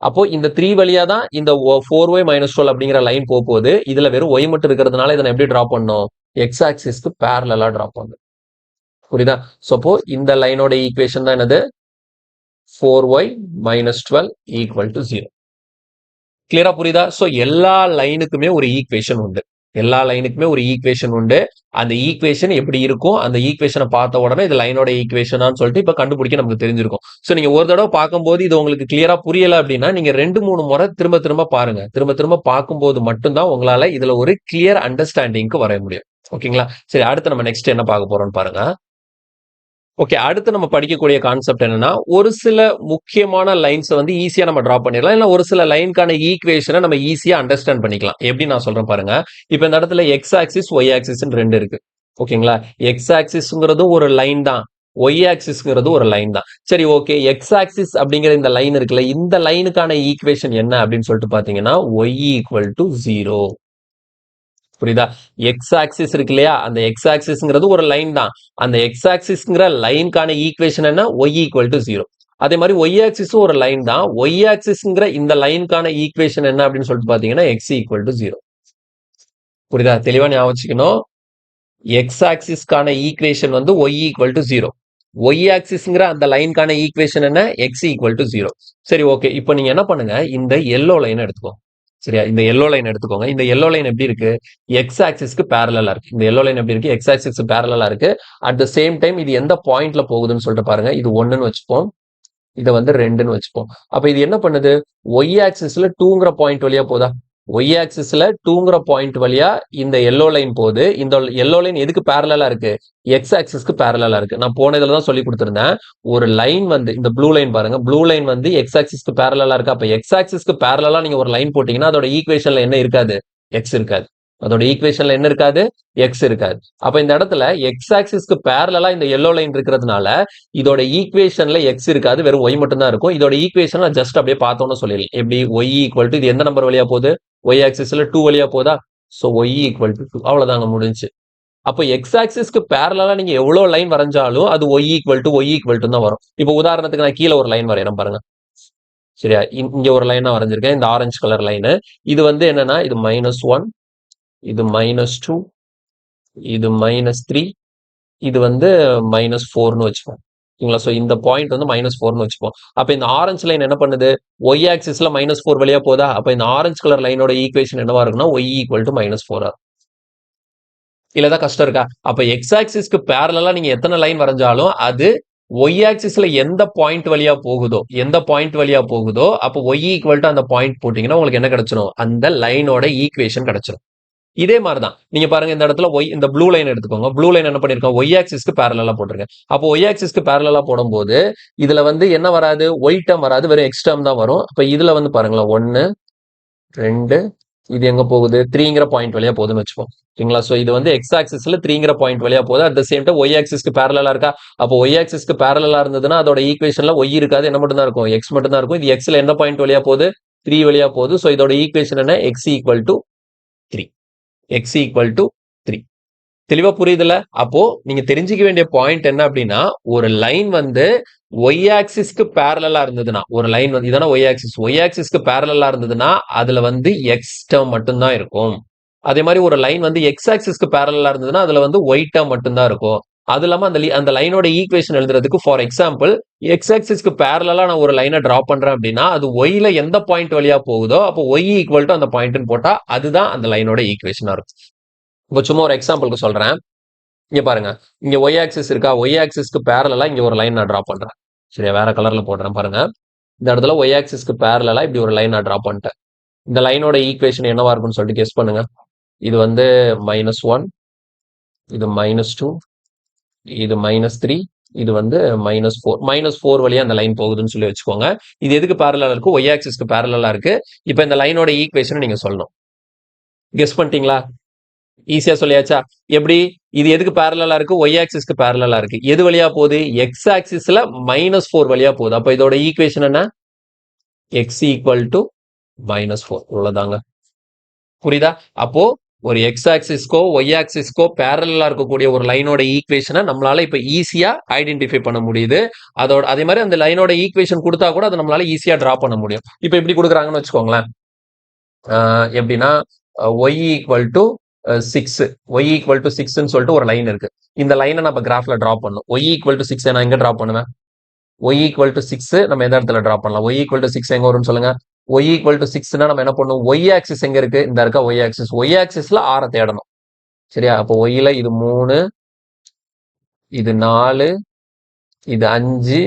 அப்போ இந்த 3 வழியா தான் இந்த 4y - 12 அப்படிங்கிற லைன் போகுது. இதுல வெறும் y மட்டும் இருக்கிறதுனால இதை நான் எப்படி டிரா பண்ணணும்? எக்ஸ் ஆக்சிஸ்க்கு பேரலா டிரா பண்ணணும். புரியுதா? சோ அப்போ இந்த லைனோட ஈக்குவேஷன் தான் என்னது? 4y - 12 equal to 0. கிளியரா புரியுதா? சோ எல்லா லைனுக்குமே ஒரு ஈக்குவேஷன் உண்டு. எல்லா லைனுக்குமே ஒரு ஈக்குவேஷன் உண்டு. அந்த ஈக்குவேஷன் எப்படி இருக்கும்? அந்த ஈக்குவேஷனை பார்த்த உடனே இது லைனோட ஈக்குவேஷனான்னு சொல்லிட்டு இப்ப கண்டுபிடிக்க நமக்கு தெரிஞ்சிருக்கும். சோ நீங்க ஒரு தடவை பார்க்கும்போது இது உங்களுக்கு கிளியரா புரியல அப்படின்னா நீங்க 2, 3 முறை திரும்ப திரும்ப பாருங்க. திரும்ப திரும்ப பார்க்கும்போது மட்டும்தான் உங்களால இதுல ஒரு கிளியர் அண்டர்ஸ்டாண்டிங்க்கு வர முடியும். ஓகேங்களா? சரி, அடுத்து நம்ம நெக்ஸ்ட் என்ன பார்க்க போறோம்னு பாருங்க. ஓகே, அடுத்து நம்ம படிக்கக்கூடிய கான்செப்ட் என்னன்னா, ஒரு சில முக்கியமான லைன்ஸ் வந்து ஈஸியா நம்ம டிரா பண்ணிடலாம். இல்ல ஒரு சில லைனுக்கான ஈக்குவேஷனை நம்ம ஈஸியா அண்டர்ஸ்டாண்ட் பண்ணிக்கலாம். எப்படி நான் சொல்றேன் பாருங்க. இப்ப இந்த இடத்துல எக்ஸ் ஆக்சிஸ், ஒய் ஆக்சிஸ்ன்னு 2 இருக்கு. ஓகேங்களா? எக்ஸ் ஆக்சிஸ்ங்கிறதும் ஒரு லைன் தான். ஒய் ஆக்சிஸ்ங்கிறது ஒரு லைன் தான். சரி, ஓகே. எக்ஸ் ஆக்சிஸ் அப்படிங்கிற இந்த லைன் இருக்குல்ல, இந்த லைனுக்கான ஈக்குவேஷன் என்ன அப்படின்னு சொல்லிட்டு பாத்தீங்கன்னா, ஒய் ஈக்குவல் டு 0. புரியுதா? எக்ஸ் ஆக்சிஸ் இருக்கு இல்லையா? அந்த எக்ஸ் ஆக்சிஸ்ங்கிறது ஒரு லைன் தான். அந்த எக்ஸ் ஆக்சிஸ்ங்கிற லைனுக்கான ஈக்குவேஷன் என்ன? Y equal to 0. அதே மாதிரி ஒய் ஆக்சிஸும் ஒரு லைன் தான். ஒய் ஆக்சிஸ்ங்கிற இந்த லைனுக்கான ஈக்குவேஷன் என்ன அப்படின்னு சொல்லிட்டு பாத்தீங்கன்னா எக்ஸ் ஈக்குவல் டு 0. புரியுதா? தெளிவா ஞாபகம் வச்சுக்கணும். எக்ஸ் ஆக்சிஸ்க்கான ஈக்குவேஷன் வந்து ஒய் ஈக்குவல் டு 0. ஒய் ஆக்சிஸ்ங்கிற அந்த லைனுக்கான ஈக்குவேஷன் என்ன? X equal to 0. சரி, ஓகே. இப்போ நீங்க என்ன பண்ணுங்க? இந்த எல்லோ லைன் எடுத்துக்கோ. சரியா? இந்த எல்லோ லைன் எடுத்துக்கோங்க. இந்த எல்லோ லைன் எப்படி இருக்கு? எக்ஸ் ஆக்சிஸ்க்கு பேரலா இருக்கு. இந்த எல்லோ லைன் எப்படி இருக்கு? எக்ஸ் ஆக்சிஸ்க்கு பேரலா இருக்கு. அட் த சேம் டைம் இது எந்த பாயிண்ட்ல போகுதுன்னு சொல்லிட்டு பாருங்க. இது 1ன்னு வச்சுப்போம். இதை வந்து 2ன்னு வச்சுப்போம். அப்ப இது என்ன பண்ணுது? ஒய் ஆக்சிஸ்ல 2ங்கிற பாயிண்ட் வழியா போதா? ஒய் ஆக்சிஸ்ல 2ங்கிற பாயிண்ட் வழியா இந்த எல்லோ லைன் போகுது. இந்த எல்லோ லைன் எதுக்கு பேரலா இருக்கு? எக்ஸ் ஆக்சிஸ்க்கு பேரலா இருக்கு. நான் போன இதுல தான் சொல்லி கொடுத்திருந்தேன். ஒரு லைன் வந்து இந்த ப்ளூ லைன் பாருங்க. ப்ளூ லைன் வந்து எக்ஸ் ஆக்சிஸ்க்கு பேரலா இருக்கு. அப்ப எக்ஸ் ஆக்சிஸ்க்கு பேரலா நீங்க ஒரு லைன் போட்டீங்கன்னா அதோட ஈக்குவேஷன்ல என்ன இருக்காது? எக்ஸ் இருக்காது. அதோட ஈக்குவேஷன்ல என்ன இருக்காது? எக்ஸ் இருக்காது. அப்ப இந்த இடத்துல எக்ஸ் ஆக்சிஸ்க்கு பேரலா இந்த எல்லோ லைன் இருக்கிறதுனால இதோட ஈக்குவேஷன்ல எக்ஸ் இருக்காது. வெறும் ஒய் மட்டும் தான் இருக்கும். இதோட ஈக்குவேஷன் ஜஸ்ட் அப்படியே பார்த்தோம்னு சொல்லிடலாம். எப்படி? ஒய் ஈக்குவல் டு இது எந்த நம்பர் வழியா போகுது? ஒய் ஆக்சிஸ்ல 2 வழியா போதா? So y equal to 2. அவ்வளவுதாங்க, முடிஞ்சு. அப்போ எக்ஸ் ஆக்சிஸ்க்கு பேரலா நீங்க எவ்வளவு லைன் வரைஞ்சாலும் அது ஒய் ஈக்குவல் டு தான் வரும். இப்போ உதாரணத்துக்கு நான் கீழே ஒரு லைன் வரையறேன் பாருங்க. சரியா? இங்க ஒரு லைன் நான் வரைஞ்சிருக்கேன். இந்த ஆரஞ்சு கலர் லைனு. இது வந்து என்னன்னா இது -1, இது -2, இது -3, இது வந்து -4ன்னு வச்சுப்போம். ஓகேங்களா? சோ இந்த பாயிண்ட் வந்து -4ன்னு வச்சுப்போம். அப்ப இந்த ஆரஞ்சு லைன் என்ன பண்ணுது? ஒய் ஆக்சிஸ்ல -4 வழியா போதா? அப்ப இந்த ஆரஞ்சு கலர் லைனோட ஈக்குவேஷன் என்னவா இருக்குன்னா ஒய் ஈக்குவல் டு -4. இல்லதான் கஷ்டம் இருக்கா? அப்ப எக்ஸ் ஆக்சிஸ்க்கு பேரலா நீங்க எத்தனை லைன் வரைஞ்சாலும் அது ஒய் ஆக்சிஸ்ல எந்த பாயிண்ட் வழியா போகுதோ அப்போ ஒய் ஈக்குவல் டு அந்த பாயிண்ட் போட்டீங்கன்னா உங்களுக்கு என்ன கிடைச்சிடும்? அந்த லைனோட ஈக்குவேஷன் கிடைச்சிடும். இதே மாதிரிதான் நீங்க பாருங்க, இந்த இடத்துல ஒய் இந்த ப்ளூ லைன் எடுத்துக்கோங்க. ப்ளூ லைன் என்ன பண்ணிருக்கோம்? ஒய் ஆக்சிஸ்க்கு பேரலா போட்டிருக்கேன். அப்போ ஒய் ஆக்சிஸ்க்கு பேரலா போடும்போது இதுல வந்து என்ன வராது? ஒய் டேர்ம் வராது, வெறும் எக்ஸ் டேர்ம் தான் வரும். அப்ப இதுல வந்து பாருங்களேன், 1, 2, இது எங்க போகுது? 3ங்கிற பாயிண்ட் வழியா போகுதுன்னு வச்சுப்போம். ஓகேங்களா? சோ இது வந்து எக்ஸ் ஆக்சிஸ்ல 3ங்கிற பாயிண்ட் வழியா போகுது. At the same time y ஆக்சிஸ்க்கு பேரலா இருக்கா? அப்போ ஒய் ஆக்சிஸ்க்கு பேரலா இருந்ததுன்னா அதோட ஈக்குவேஷன்ல ஒய் இருக்காது. என்ன மட்டும் தான் இருக்கும்? எக்ஸ் மட்டும் தான் இருக்கும். இது எக்ஸ்ல எந்த பாயிண்ட் வழியா போகுது? 3 வழியா போகுது. சோ இதோட ஈக்குவேஷன் என்ன? X equal to 3. X equal to 3. தெளிவா புரியுதுல? அப்போ நீங்க தெரிஞ்சுக்க வேண்டிய பாயிண்ட் என்ன அப்படின்னா, ஒரு லைன் வந்து ஒய் ஆக்சிஸ்க்கு பேரலா இருந்ததுன்னா, ஒரு லைன் வந்து இதான ஒய் ஆக்சிஸ். ஒய் ஆக்சிஸ்க்கு பேரலா இருந்ததுன்னா அதுல வந்து எக்ஸ் டேர்ம் மட்டும் தான் இருக்கும். அதே மாதிரி ஒரு லைன் வந்து எக்ஸ் ஆக்சிஸ்க்கு பேரலா இருந்ததுன்னா அதுல வந்து ஒய் டேர்ம் மட்டும் தான் இருக்கும். அது இல்லாம அந்த லைனோட ஈக்குவேஷன் எழுதுறதுக்கு ஃபார் எக்ஸாம்பிள் எக்ஸ் ஆக்சிஸ்க்கு பேரலா நான் ஒரு லைனை டிரா பண்றேன் அப்படின்னா அது ஒய்ல எந்த பாயிண்ட் வழியா போகுதோ அப்போ ஒய் ஈக்குவல் டு அந்த பாயிண்ட்னு போட்டா அதுதான் அந்த லைனோட ஈக்குவேஷனா இருக்கும். இப்போ சும்மா ஒரு எக்ஸாம்பிளுக்கு சொல்றேன். இங்க பாருங்க, இங்க ஒய் ஆக்சிஸ் இருக்கா, ஒய் ஆக்சிஸ்க்கு பேரலா இங்க ஒரு லைன் நான் டிரா பண்றேன். சரியா, வேற கலர்ல போடுறேன் பாருங்க. இந்த இடத்துல ஒய் ஆக்சிஸ்க்கு பேரலா இப்படி ஒரு லைன் நான் டிரா பண்ணிட்டேன். இந்த லைனோட ஈக்குவேஷன் என்னவா இருக்கும்னு சொல்லிட்டு கெஸ் பண்ணுங்க. இது வந்து -1, இது -2, இது -3, இது வந்து -4. -4 வழியா அந்த லைன் போகுதுன்னு சொல்லி வச்சுக்கோங்க. இது எதுக்கு பேரலா இருக்கு? ஒய் ஆக்சிஸ்க்கு பேரலா இருக்கு. இப்போ இந்த லைனோட ஈக்குவேஷன் நீங்க சொல்லணும். கெஸ் பண்ணிட்டீங்களா? ஈஸியா சொல்லியாச்சா? எப்படி? இது எதுக்கு பேரலா இருக்கு? ஒய் ஆக்சிஸ்க்கு பேரலா இருக்கு. எது வழியா போகுது? எக்ஸ் ஆக்சிஸ்ல -4 வழியா போகுது. அப்ப இதோட ஈக்குவேஷன் என்ன? X equal to -4. இவ்வளவுதாங்க. புரியுதா? அப்போ ஒரு எக்ஸ் ஆக்சிஸ்க்கோ ஒய் ஆக்சிஸ்க்கோ பேரலா இருக்கக்கூடிய ஒரு லைனோட ஈக்குவேஷனை நம்மளால இப்ப ஈஸியா ஐடென்டிஃபை பண்ண முடியுது. அதே மாதிரி அந்த லைனோட ஈக்குவேஷன் கொடுத்தா கூட அதை நம்மளால ஈஸியா டிரா பண்ண முடியும். இப்ப எப்படி கொடுக்குறாங்கன்னு வச்சுக்கோங்களேன். எப்படின்னா y equal to 6, y equal to 6ன்னு சொல்லிட்டு ஒரு லைன் இருக்கு. இந்த லைனை நம்ம கிராஃப்ல டிரா பண்ணணும். ஒய் ஈக்குவல் டு 6 நான் எங்க டிரா பண்ணுவேன்? ஒய் ஈக்குவல் டு 6 நம்ம எந்த இடத்துல டிரா பண்ணலாம்? ஒய் ஈக்குவல் டு 6 எங்க வரும்னு சொல்லுங்க. ஒய் ஈக்குவல் டு 6னா நம்ம என்ன பண்ணுவோம்? ஒய் ஆக்சிஸ் எங்க இருக்கு? இந்த இருக்க ஒய் ஆக்சிஸ். ஒய் ஆக்சிஸ்ல ஆரை தேடணும். சரியா, அப்போ ஒய்ல இது 3, இது 4, இது 5,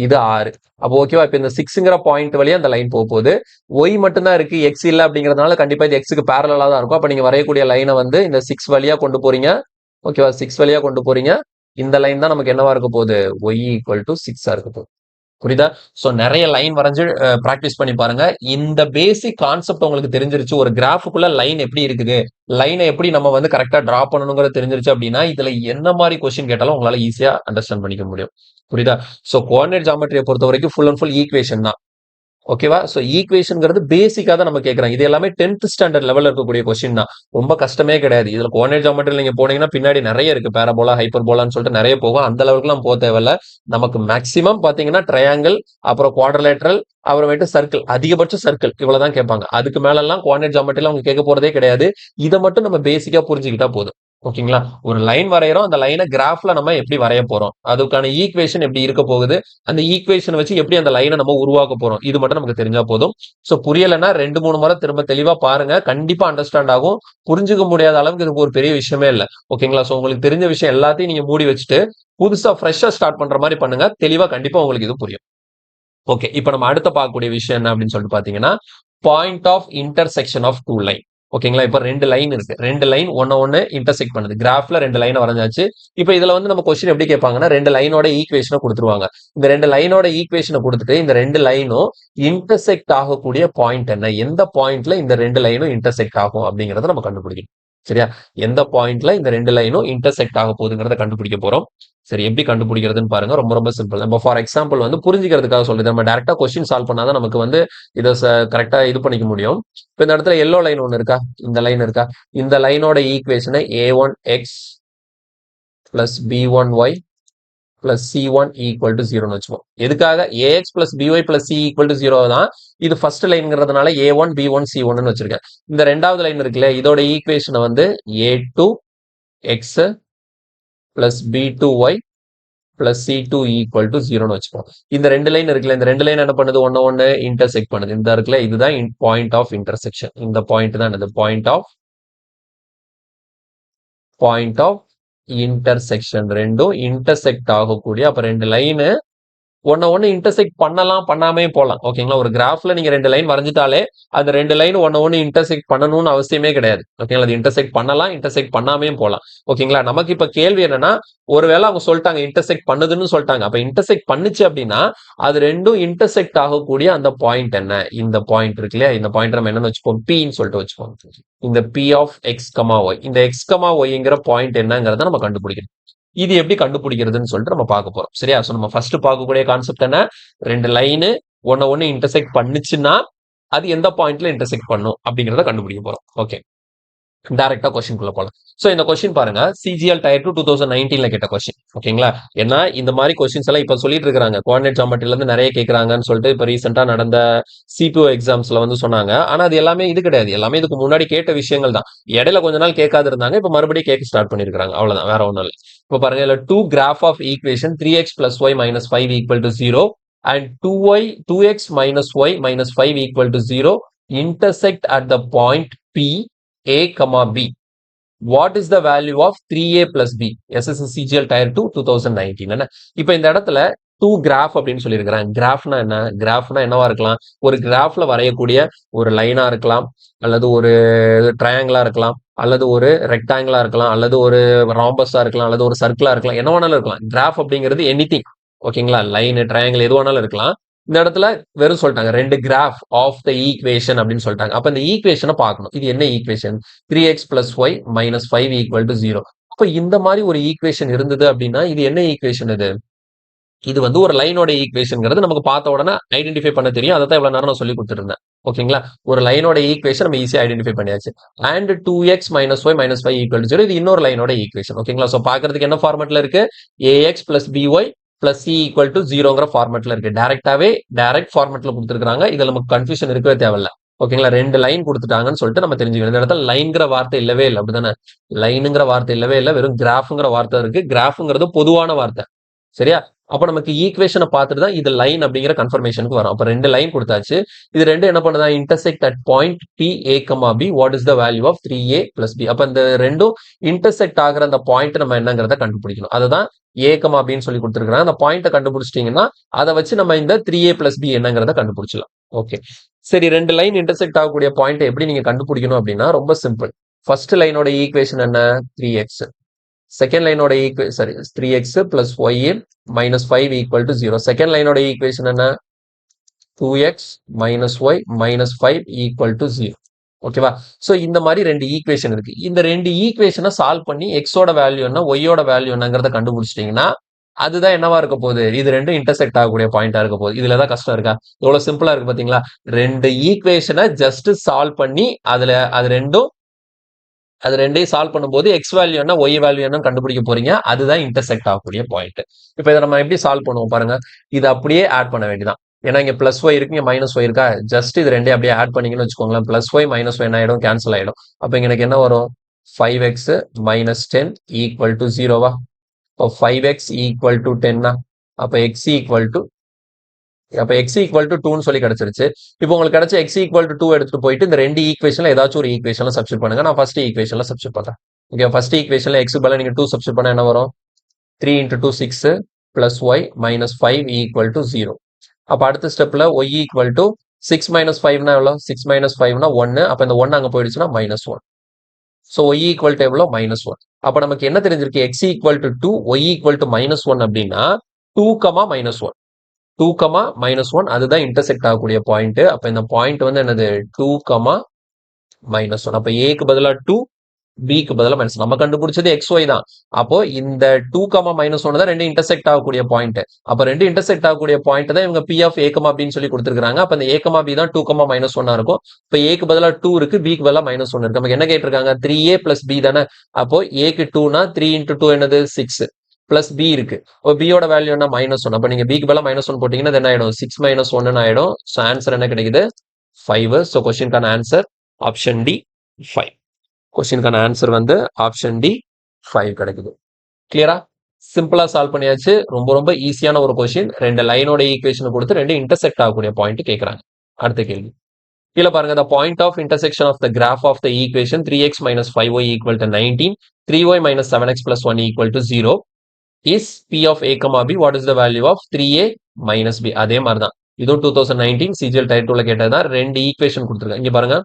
இது 6. அப்போ ஓகேவா? இப்ப இந்த 6ங்கிற பாயிண்ட் வழியா அந்த லைன் போகுது. ஒய் மட்டும்தான் இருக்கு, எக்ஸ் இல்ல அப்படிங்கறதுனால கண்டிப்பா இது எக்ஸுக்கு பேரலா தான் இருக்கும். அப்ப நீங்க வரையக்கூடிய லைனை வந்து இந்த 6 வழியா கொண்டு போறீங்க. ஓகேவா? 6 வழியா கொண்டு போறீங்க. இந்த லைன் தான் நமக்கு என்னவா இருக்க போகுது? ஒய் ஈக்குவல் டு 6 இருக்க போகுது. புரியுதா? சோ நிறைய லைன் வரைஞ்சு பிராக்டிஸ் பண்ணி பாருங்க. இந்த பேசிக் கான்செப்ட் உங்களுக்கு தெரிஞ்சிருச்சு. ஒரு கிராஃபுக்குள்ள லைன் எப்படி இருக்குது, லைனை எப்படி நம்ம வந்து கரெக்டா டிரா பண்ணணுங்கிறது தெரிஞ்சிருச்சு அப்படின்னா இதுல என்ன மாதிரி கொஸ்டின் கேட்டாலும் உங்களால ஈஸியா அண்டர்ஸ்டாண்ட் பண்ணிக்க முடியும். புரியுதா? சோ கோஆர்டினேட் ஜியோமெட்ரியை பொறுத்த வரைக்கும் ஃபுல் அண்ட் ஃபுல் ஈக்குவேஷன் தான். ஓகேவா? சோ ஈக்குவேஷன்ங்கிறது பேசிக்கா தான் நம்ம கேட்கறாங்க. இது எல்லாமே 10th ஸ்டாண்டர்ட் லெவல்ல இருக்கக்கூடிய கொஸ்டின் தான். ரொம்ப கஷ்டமே கிடையாது. இதுல கோஆர்டினேட் ஜியோமெட்ரியில நீங்க போனீங்கன்னா பின்னாடி நிறைய இருக்கு. பேரபோலா, ஹைப்பர்போலான்னு சொல்லிட்டு நிறைய போகும். அந்த லெவலுக்குலாம் போக தேவையில்ல. நமக்கு மேக்ஸிமம் பாத்தீங்கன்னா ட்ரையாங்கிள், அப்புறம் குவாட்ரிலேட்டரல், அப்புறமேட்டு சர்க்கிள், அதிகபட்சம் சர்க்கிள் இவ்வளவுதான் கேட்பாங்க. அதுக்கு மேல எல்லாம் கோஆர்டினேட் ஜியோமெட்ரியில அவங்க கேட்க போறதே கிடையாது. இதை மட்டும் நம்ம பேசிக்கா புரிஞ்சுக்கிட்டா போதும். ஓகேங்களா? ஒரு லைன் வரையறோம், அந்த லைனை கிராஃப்ல நம்ம எப்படி வரைய போறோம், அதுக்கான ஈக்குவேஷன் எப்படி இருக்க போகுது, அந்த ஈக்குவேஷன் வச்சு எப்படி அந்த லைனை நம்ம உருவாக்க போறோம், இது மட்டும் நமக்கு தெரிஞ்சா போதும். சோ புரியலைன்னா 2-3 முறை திரும்ப தெளிவா பாருங்க. கண்டிப்பா அண்டர்ஸ்டாண்ட் ஆகும். புரிஞ்சுக்க முடியாத அளவுக்கு இதுக்கு ஒரு பெரிய விஷயமே இல்லை. ஓகேங்களா? சோ உங்களுக்கு தெரிஞ்ச விஷயம் எல்லாத்தையும் நீங்க மூடி வச்சுட்டு புதுசா ஃப்ரெஷ்ஷா ஸ்டார்ட் பண்ற மாதிரி பண்ணுங்க. தெளிவா கண்டிப்பா உங்களுக்கு இது புரியும். ஓகே, இப்ப நம்ம அடுத்த பார்க்கக்கூடிய விஷயம் என்ன அப்படின்னு சொல்லிட்டு பாத்தீங்கன்னா point of intersection of two line. ஓகேங்களா? இப்ப 2 லைன் இருக்கு. 2 லைன் ஒன்னு இன்டர்செக்ட் பண்ணுது. கிராஃப்ல 2 லைன் வரைஞ்சாச்சு. இப்ப இதுல வந்து நம்ம கொஸ்டின் எப்படி கேட்பாங்கன்னா 2 லைனோட ஈக்குவேஷனை கொடுத்துருவாங்க. இந்த 2 லைனோட ஈக்குவேஷனை கொடுத்துட்டு இந்த 2 லைனும் இன்டர்செக்ட் ஆகக்கூடிய பாயிண்ட் என்ன, எந்த பாயிண்ட்ல இந்த 2 லைனும் இன்டர்செக்ட் ஆகும் அப்படிங்கறத நம்ம கண்டுபிடிக்கணும். சரியா, எந்த பாயிண்ட்ல இந்த 2 லைனும் இன்டர்செக்ட் ஆக போகுதுங்கிறத கண்டுபிடிக்க போறோம். சரி, எப்படி கண்டுபிடிக்கிறதுன்னு பாருங்க. ரொம்ப ரொம்ப சிம்பிள். நம்ம ஃபார் எக்ஸாம்பிள் வந்து புரிஞ்சுக்கிறதுக்காக சொல்லுது. நம்ம டைரக்டா கொஸ்டின் சால்வ் பண்ணாதான் நமக்கு வந்து இதை கரெக்டா இது பண்ணிக்க முடியும். இப்ப இந்த இடத்துல எல்லோ லைன் ஒன்னு இருக்கா, இந்த லைன் இருக்கா, இந்த லைனோட ஈக்குவேஷனை a1x plus b1y plus c1 equal to 0 வச்சுப்போம். எதுக்காக? ax plus by plus c equal to 0 தான். இது ஃபர்ஸ்ட் லைன்ங்கிறதுனால a1 b1 c1 வச்சிருக்கேன். இந்த ரெண்டாவது லைன் இருக்குல்ல, இதோட ஈக்குவேஷனை வந்து a2x plus b2y plus c2 equal to 0 வச்சுப்போம். இந்த 2 லைன் இருக்குல்ல, இந்த 2 லைன் என்ன பண்ணுது? ஒன்னு இன்டர்செக்ட் பண்ணுது. இந்த இருக்குல்ல, இதுதான் பாயிண்ட் ஆஃப் இன்டர்செக்ஷன். இந்த பாயிண்ட் தான் என்னது? Point of intersection. ரெண்டும் இன்டர்செக்ட் ஆகக்கூடிய, அப்ப 2 லைனு ஒன்னு இன்டர்செக்ட் பண்ணலாம், பண்ணாமே போலாம். ஓகேங்களா? ஒரு கிராஃப்ல நீங்க 2 லைன் வரைஞ்சிட்டாலே அந்த 2 லைன் ஒன்னு இன்டர்செக்ட் பண்ணணும்னு அவசியமே கிடையாது. ஓகேங்களா? அது இன்டர்செக்ட் பண்ணலாம், இன்டர்செக்ட் பண்ணாமே போலாம். ஓகேங்களா? நமக்கு இப்ப கேள்வி என்னன்னா, ஒருவேளை அவங்க சொல்லிட்டாங்க இன்டர்செக்ட் பண்ணுதுன்னு சொல்லிட்டாங்க. அப்ப இன்டர்செக்ட் பண்ணுச்சு அப்படின்னா அது ரெண்டும் இன்டர்செக்ட் ஆகக்கூடிய அந்த பாயிண்ட் என்ன? இந்த பாயிண்ட் இருக்கு இல்லையா, இந்த பாயிண்ட் நம்ம என்னன்னு வச்சுப்போம்? Pன்னு சொல்லிட்டு வச்சுப்போம். இந்த P of x comma y, இந்த எக்ஸ் கமா ஒய்ங்கிற பாயிண்ட் என்னங்கிறத நம்ம கண்டுபிடிக்கணும். இது எப்படி கண்டுபிடிக்கிறதுன்னு சொல்லிட்டு நம்ம பார்க்க போறோம். சரியா? சோ நம்ம ஃபர்ஸ்ட் பார்க்கக்கூடிய கான்செப்ட் என்ன? 2 லைனு ஒன்னு இன்டர்செக்ட் பண்ணுச்சுன்னா அது எந்த பாயிண்ட்ல இன்டர்செக்ட் பண்ணும் அப்படிங்கறத கண்டுபிடிக்க போறோம். ஓகே, டைரக்டா கொஸ்டின்குள்ள போலாம். சோ இந்த கொஸ்டின் பாருங்க, சிஜிஎல் டயர் 2 2019ல கேட்ட கொஸ்டின். ஓகேங்களா? ஏன்னா இந்த மாதிரி கொஸ்டின்ஸ் எல்லாம் இப்ப சொல்லிட்டு இருக்காங்க. கோஆர்டினேட் ஜியோமெட்ரில இருந்து நிறைய கேக்குறாங்கன்னு சொல்லிட்டு இப்ப ரீசெண்டா நடந்த சிபிஓ எக்ஸாம்ஸ்ல வந்து சொன்னாங்க. ஆனா அது எல்லாமே இது கிடையாது. எல்லாமே இதுக்கு முன்னாடி கேட்ட விஷயங்கள் தான். இடையில கொஞ்ச நாள் கேட்காது இருந்தாங்க. இப்ப மறுபடியும் கேட்க ஸ்டார்ட் பண்ணிருக்காங்க. அவ்வளவுதான், வேற ஒண்ணும் இல்ல. இப்ப பாருங்க, இதுல 2 graph of equation 3x plus y minus 5 equal to 0 and 2x minus y minus 5 equal to 0 intersect at the point P A, B. What is the value of 3a plus b SSCGL tier 2 2019 என்ன இப்போ இந்த இடத்துல 2 கிராஃப் அப்படின்னு சொல்லியிருக்கிறேன். கிராஃப்னா என்ன? கிராஃப்னா என்னவா இருக்கலாம்? ஒரு கிராஃப்ல வரையக்கூடிய ஒரு லைனா இருக்கலாம், அல்லது ஒரு ட்ரையாங்கிளா இருக்கலாம், அல்லது ஒரு ரெக்டாங்கிளா இருக்கலாம், அல்லது ஒரு ராம்பஸா இருக்கலாம், அல்லது ஒரு சர்க்கிளா இருக்கலாம், என்ன வேணாலும் இருக்கலாம். கிராஃப் அப்படிங்கிறது எனிதிங். ஓகேங்களா? லைன், ட்ரையாங்கிள் எது வேணாலும் இருக்கலாம். இந்த இடத்துல வெறும் சொல்லிட்டாங்க 2 கிராஃப் ஆஃப் த ஈக்குவேஷன் அப்படின்னு சொல்லிட்டாங்க. அப்ப இந்த ஈக்குவேஷனை பார்க்கணும். இது என்ன equation? 3x plus y minus 5 equal to 0. அப்ப இந்த மாதிரி ஒரு ஈக்குவேஷன் இருந்தது அப்படின்னா இது என்ன ஈக்குவேஷன்? இது இது வந்து ஒரு லைனோட ஈக்குவேஷன்ங்கிறது நமக்கு பார்த்த உடனே ஐடென்டிஃபை பண்ண தெரியும். அதை தான் இவ்வளவு நேரம் நான் சொல்லி கொடுத்துருந்தேன். ஓகேங்களா? ஒரு லைனோட ஈக்குவேஷன் நம்ம ஈஸியா ஐடென்டிஃபை பண்ணியாச்சு. And 2x minus y minus 5 equal to 0. இது இன்னொரு லைனோட ஈக்குவேஷன். ஓகேங்களா? சோ பாக்குறதுக்கு என்ன ஃபார்மேட்ல இருக்கு? ax plus by plus c equal to 0ங்கிற ஃபார்மேட்ல இருக்கு. டைரக்ட் ஃபார்மேட்ல கொடுத்துருக்காங்க. இதுல நமக்கு கன்ஃபியூஷன் இருக்கவே தேவையில்ல. ஓகேங்களா? 2 லைன் கொடுத்துட்டாங்கன்னு சொல்லிட்டு நம்ம தெரிஞ்சுக்கணும். இந்த இடத்துல லைன்ங்கிற வார்த்தை இல்லவே இல்லை. அப்படிதானே? லைனுங்கிற வார்த்தை இல்லவே இல்லை. வெறும் கிராஃப்ங்கிற வார்த்தை இருக்கு. கிராஃப்ங்கிறது பொதுவான வார்த்தை. சரியா? அப்ப நமக்கு ஈக்குவேஷனை பார்த்துட்டு தான் இது லைன் அப்படிங்கிற கன்ஃபர்மேஷனுக்கு வரும். அப்ப 2 லைன் கொடுத்தாச்சு. இது 2 என்ன பண்ணுதா? Intersect at point P A, B. What is the value of 3a plus b? அப்ப இந்த ரெண்டும் இன்டர்செக்ட் ஆகிற அந்த பாயிண்ட் நம்ம என்னங்கிறத கண்டுபிடிக்கணும். அதுதான் A, Bன்னு சொல்லி கொடுத்துருக்காங்க. அந்த பாயிண்ட்டை கண்டுபிடிச்சிட்டீங்கன்னா அதை வச்சு நம்ம இந்த 3a plus b என்னங்கிறத கண்டுபிடிச்சலாம். ஓகே, சரி. 2 லைன் இன்டர்செக்ட் ஆகக்கூடிய பாயிண்ட் எப்படி நீங்க கண்டுபிடிக்கணும் அப்படின்னா ரொம்ப சிம்பிள். ஃபர்ஸ்ட் லைனோட ஈக்குவேஷன் என்ன? 3x. செகண்ட் லைனோட sorry 3x plus y minus 5 equal to 0. Second லைனோட ஈக்குவேஷன் என்ன? 2x minus y minus 5 equal to 0. ஓகேவா? சோ இந்த மாதிரி 2 ஈக்குவேஷன் இருக்கு. இந்த 2 ஈக்குவேஷனை சால்வ் பண்ணி எக்ஸோட வேல்யூ என்ன, ஒய்யோட வேல்யூ என்னங்கிறத கண்டுபிடிச்சிட்டீங்கன்னா அதுதான் என்னவா இருக்க போகுது? இது 2 இன்டர்செக்ட் ஆகக்கூடிய பாயிண்டா இருக்க போகுது. இதுலதான் கஷ்டம் இருக்கா? எவ்வளவு சிம்பிளா இருக்கு பாத்தீங்களா? 2 ஈக்குவேஷனை ஜஸ்ட் சால்வ் பண்ணி அது ரெண்டையும் சால்வ் பண்ணும்போது எக்ஸ் வேல்யூ என்ன, ஒய் வேல்யூ என்ன கண்டுபிடிக்க போறீங்க. அதுதான் இன்டர்செக்ட் ஆகக்கூடிய பாயிண்ட். இப்போ இதை நம்ம எப்படி சால்வ் பண்ணுவோம் பாருங்க. இது அப்படியே ஆட் பண்ண வேண்டியதான். ஏன்னா இங்க பிளஸ் ஒய் இருக்கு, இங்க மைனஸ் ஒய் இருக்கா. ஜஸ்ட் இது ரெண்டே அப்படியே ஆட் பண்ணீங்கன்னு வச்சுக்கோங்களேன். பிளஸ் ஒய் மைனஸ் ஒய் என்ன ஆயிடும்? கேன்சல் ஆயிடும். அப்ப இங்க எனக்கு என்ன வரும்? 5x minus 10 equal to 0வா? இப்போ 5x equal to 10 அப்ப x equal to அப்ப x equal to 2ன்னு சொல்லி கிடைச்சிருச்சு. இப்போ உங்களுக்கு கிடைச்ச x equal to 2 எடுத்துட்டு போயிட்டு இந்த 2 ஈக்குவேஷன்ல ஏதாச்சும் ஒரு ஈக்குவேஷன்ல சப்ஸ்டிட் பண்ணுங்க. நான் ஃபர்ஸ்ட் ஈக்குவேஷன்ல சப்ஸ்டிட் பண்றேன். ஓகே, ஃபர்ஸ்ட் ஈக்குவேஷன்ல x பதிலா நீங்க 2 சப்ஸ்டிட் பண்ணா என்ன வரும்? 3 into 2 6 plus y minus 5 equal to 0. அப்ப அடுத்த ஸ்டெப்ல y equal to 6 minus 5னா எவ்வளவு? 6 minus 5னா 1. அப்ப இந்த 1 அங்க போயிடுச்சுன்னா -1. சோ y equal to எவ்வளவு? -1. அப்ப நமக்கு என்ன தெரிஞ்சிருக்கு? x equal to 2, y equal to -1 அப்படின்னா 2, -1. 2, -1 அதுதான் இன்டர்செக்ட் ஆகக்கூடிய பாயிண்ட். அப்ப இந்த பாயிண்ட் வந்து என்னது? 2, -1. அப்ப ஏக்கு பதிலா 2, பிக்கு பதிலா -. நம்ம கண்டுபிடிச்சது XY தான். அப்போ இந்த 2, -1 தான் 2 இன்டர்செக்ட் ஆகக்கூடிய பாயிண்ட். அப்ப 2 இன்டர்செக்ட் ஆகக்கூடிய பாயிண்ட் தான் இவங்க P of A, Bன்னு சொல்லி கொடுத்துருக்காங்க. அப்ப இந்த A, B தான் 2, -1 இருக்கும். இப்ப ஏக்கு பதிலா 2 இருக்கு, பிக்கு பதிலா -1 இருக்கு. நமக்கு என்ன கேட்டிருக்காங்க? 3a plus b தானே. அப்போ ஏக்கு 2னா 3 into 2 என்னது? 6 பிளஸ் பி இருக்கு. பியோட வேல்யூ என்ன? -1. அப்ப நீங்க பிக்கு பதிலா -1 போட்டீங்கன்னா என்ன ஆயிடும்? 6 - 1 ஆயிடும். சோ ஆன்சர் என்ன கிடைக்குது? 5. சோ கொஸ்டினுக்கான ஆன்சர் ஆப்ஷன் டி 5. கொஸ்டினுக்கான ஆன்சர் வந்து ஆப்ஷன் டி 5 கிடைக்குது. கிளியரா? சிம்பிளா சால்வ் பண்ணியாச்சு. ரொம்ப ரொம்ப ஈஸியான ஒரு கொஸ்டின். 2 லைனோட ஈக்குவேஷன் கொடுத்து 2 இன்டர்செக்ட் ஆகக்கூடிய பாயிண்ட் கேட்கறாங்க. அடுத்த கேள்வி கீழே பாருங்க. the point of intersection of the graph of the equation 3x minus 5y equal to 19, 3y minus 7x plus 1 equal to 0 is P of A, B. What is the value of 3a minus b? அதே மாதிரி தான் இதுவும் 2019 CGL Type 2ல கேட்டதுதான். 2 ஈக்குவேஷன் கொடுத்துருக்காங்க. இங்க பாருங்க,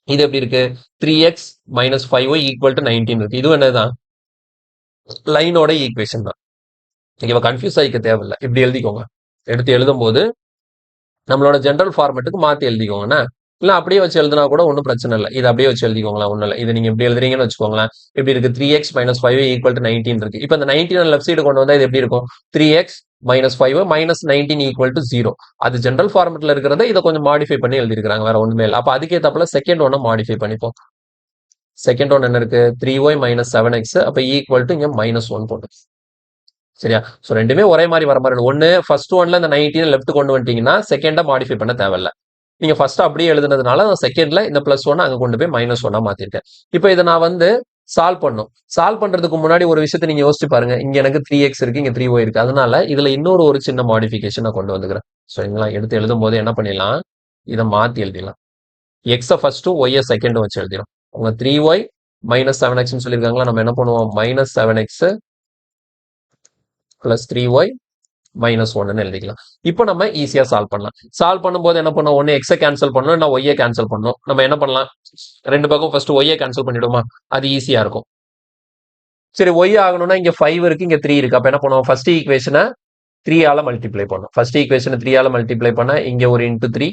இது எப்படி இருக்கு? 3x minus 5y equal to 19 இருக்கு. இதுவும் என்னதான்? லைனோட ஈக்குவேஷன் தான். இங்க கன்ஃபியூஸ் ஆகிக்க தேவையில்லை. இப்படி எழுதிக்கோங்க. எடுத்து எழுதும் போது நம்மளோட ஜென்ரல் ஃபார்மேட்டுக்கு மாத்தி எழுதிக்கோங்கண்ணா. இல்ல அப்படியே வச்சு எழுதினா கூட ஒன்றும் பிரச்சனை இல்லை. இது அப்படியே வச்சு எழுதிக்கோங்களா, ஒன்றும் இல்லை. இது நீங்க இப்படி எழுதுறீங்கன்னு வச்சுக்கோங்களேன். எப்படி இருக்கு? 3x minus 5y equal to 19 இருக்கு. இப்போ இந்த 19 லெஃப்ட் சைடு கொண்டு வந்தா இது எப்படி இருக்கும்? 3x minus 5y minus 19 equal to 0. அது ஜென்ரல் ஃபார்மேட்ல இருக்கிறத இதை கொஞ்சம் மாடிஃபை பண்ணி எழுதிருக்காங்க. வேற ஒண்ணுமே இல்லை. அப்ப அதுக்கேத்தாப்புல செகண்ட் ஒன்னை மாடிஃபை பண்ணிப்போம். செகண்ட் ஒன் என்ன இருக்கு 3y மைனஸ் 7x, அப்ப ஈக்குவல் டு இங்க -1 போட்டு. சரியா? ஸோ ரெண்டுமே ஒரே மாதிரி வர மாதிரி ஒன்று ஃபர்ஸ்ட் ஒன்ல இந்த 19 லெஃப்ட் கொண்டு வந்துட்டீங்கன்னா செகண்டா மாடிஃபை பண்ண தேவையில்ல. நீங்க ஃபர்ஸ்ட் அப்படியே எழுதுனதுனால நான் செகண்ட்ல இந்த +1 அங்க கொண்டு போய் -1 மாத்திருக்கேன். இப்போ இதை நான் வந்து சால்வ் பண்ணும். சால்வ் பண்றதுக்கு முன்னாடி ஒரு விஷயத்தை நீங்க யோசிச்சு பாருங்க. இங்க எனக்கு 3x இருக்கு, இங்க 3y இருக்கு. அதனால இதுல இன்னொரு ஒரு சின்ன மாடிஃபிகேஷன் நான் கொண்டு வந்துக்கிறேன். ஸோ இதெல்லாம் எடுத்து எழுதும் போது என்ன பண்ணிடலாம், இதை மாத்தி எழுதிடலாம். எக்ஸை ஃபர்ஸ்ட்டும் ஒய்யை செகண்டும் வச்சு எழுதிடும். அவங்க 3y மைனஸ் 7x சொல்லியிருக்காங்களா, நம்ம என்ன பண்ணுவோம் -7x + 3y -1 எழுதிக்கலாம். இப்போ நம்ம ஈஸியா சால்வ் பண்ணலாம். சால்வ் பண்ணும்போது என்ன பண்ணுவோம், ஒன்னு எக்ஸை கேன்சல் பண்ணணும், இல்லை ஒய்யை கேன்சல் பண்ணணும். நம்ம என்ன பண்ணலாம், ரெண்டு பக்கம் ஃபர்ஸ்ட் ஒய்யை கேன்சல் பண்ணிடுமா, அது ஈஸியா இருக்கும். சரி, ஒய் ஆகணும்னா இங்க 5 இருக்கு, இங்க 3 இருக்கு. அப்ப என்ன பண்ணுவோம், ஃபர்ஸ்ட் ஈக்குவேஷனை 3 ஆல மல்டிப்ளை பண்ணும். ஃபர்ஸ்ட் ஈக்குவேஷனை 3 ஆல மல்டிப்ளை பண்ணா இங்க ஒரு இன்டூ 3,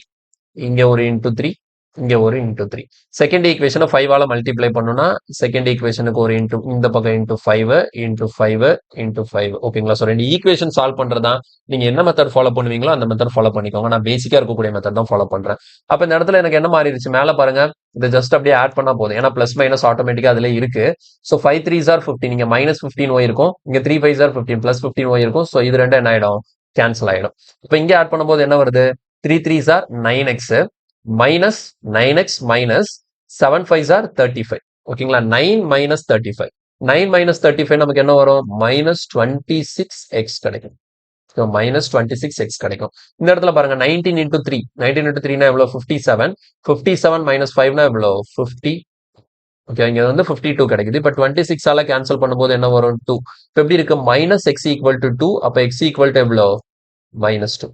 இங்க ஒரு இன்டூ 3, இங்க ஒரு இன்டூ 3. செகண்ட் ஈக்குவேஷனை 5 ஆல மல்டிப்ளை பண்ணணும்னா செகண்ட் ஈக்குவேஷனுக்கு ஒரு இன்டூ, இந்த பக்கம் இன்டூ 5 இன்டூ 5 இன்டூ 5. ஓகேங்களா? ஸோ ரெண்டு ஈக்குவேஷன் சால்வ் பண்றதா நீங்க என்ன மெத்தட் ஃபாலோ பண்ணுவீங்களோ அந்த மெத்தட் ஃபாலோ பண்ணிக்கோங்க. நான் பேசிக்கா இருக்கக்கூடிய மெத்தட் தான் ஃபாலோ பண்றேன். அப்ப இந்த இடத்துல எனக்கு என்ன மாறிடுச்சு, மேல பாருங்க, இதை ஜஸ்ட் அப்படியே ஆட் பண்ணா போதும். ஏன்னா பிளஸ் மைனஸ் ஆட்டோமேட்டிக்கா அதுல இருக்கு. ஸோ 5 3s are 15, இங்க -15y இருக்கும், இங்க 3 5s are 15 + 15y இருக்கும். ஸோ இது ரெண்டும் என்ன ஆயிடும், கேன்சல் ஆயிடும். இப்போ இங்க ஆட் பண்ணும்போது என்ன வருது, 3 3s are 9x minus 9x minus 7 5s are 35. ஓகேங்களா? 9 மைனஸ் 35, 9 மைனஸ் 35 நமக்கு என்ன வரும், -26x கிடைக்கும். -26x கிடைக்கும். இந்த இடத்துல பாருங்க, 19 into 3, 19 into 3 எவ்வளவு, 57, 57 minus 5 எவ்வளவு, 50. ஓகே, இங்க வந்து 52 கிடைக்குது. இப்ப 26 ஆல கேன்சல் பண்ணும்போது என்ன வரும், 2. இப்ப எப்படி இருக்கு, -x = 2. அப்ப x = எவ்வளவு, -2.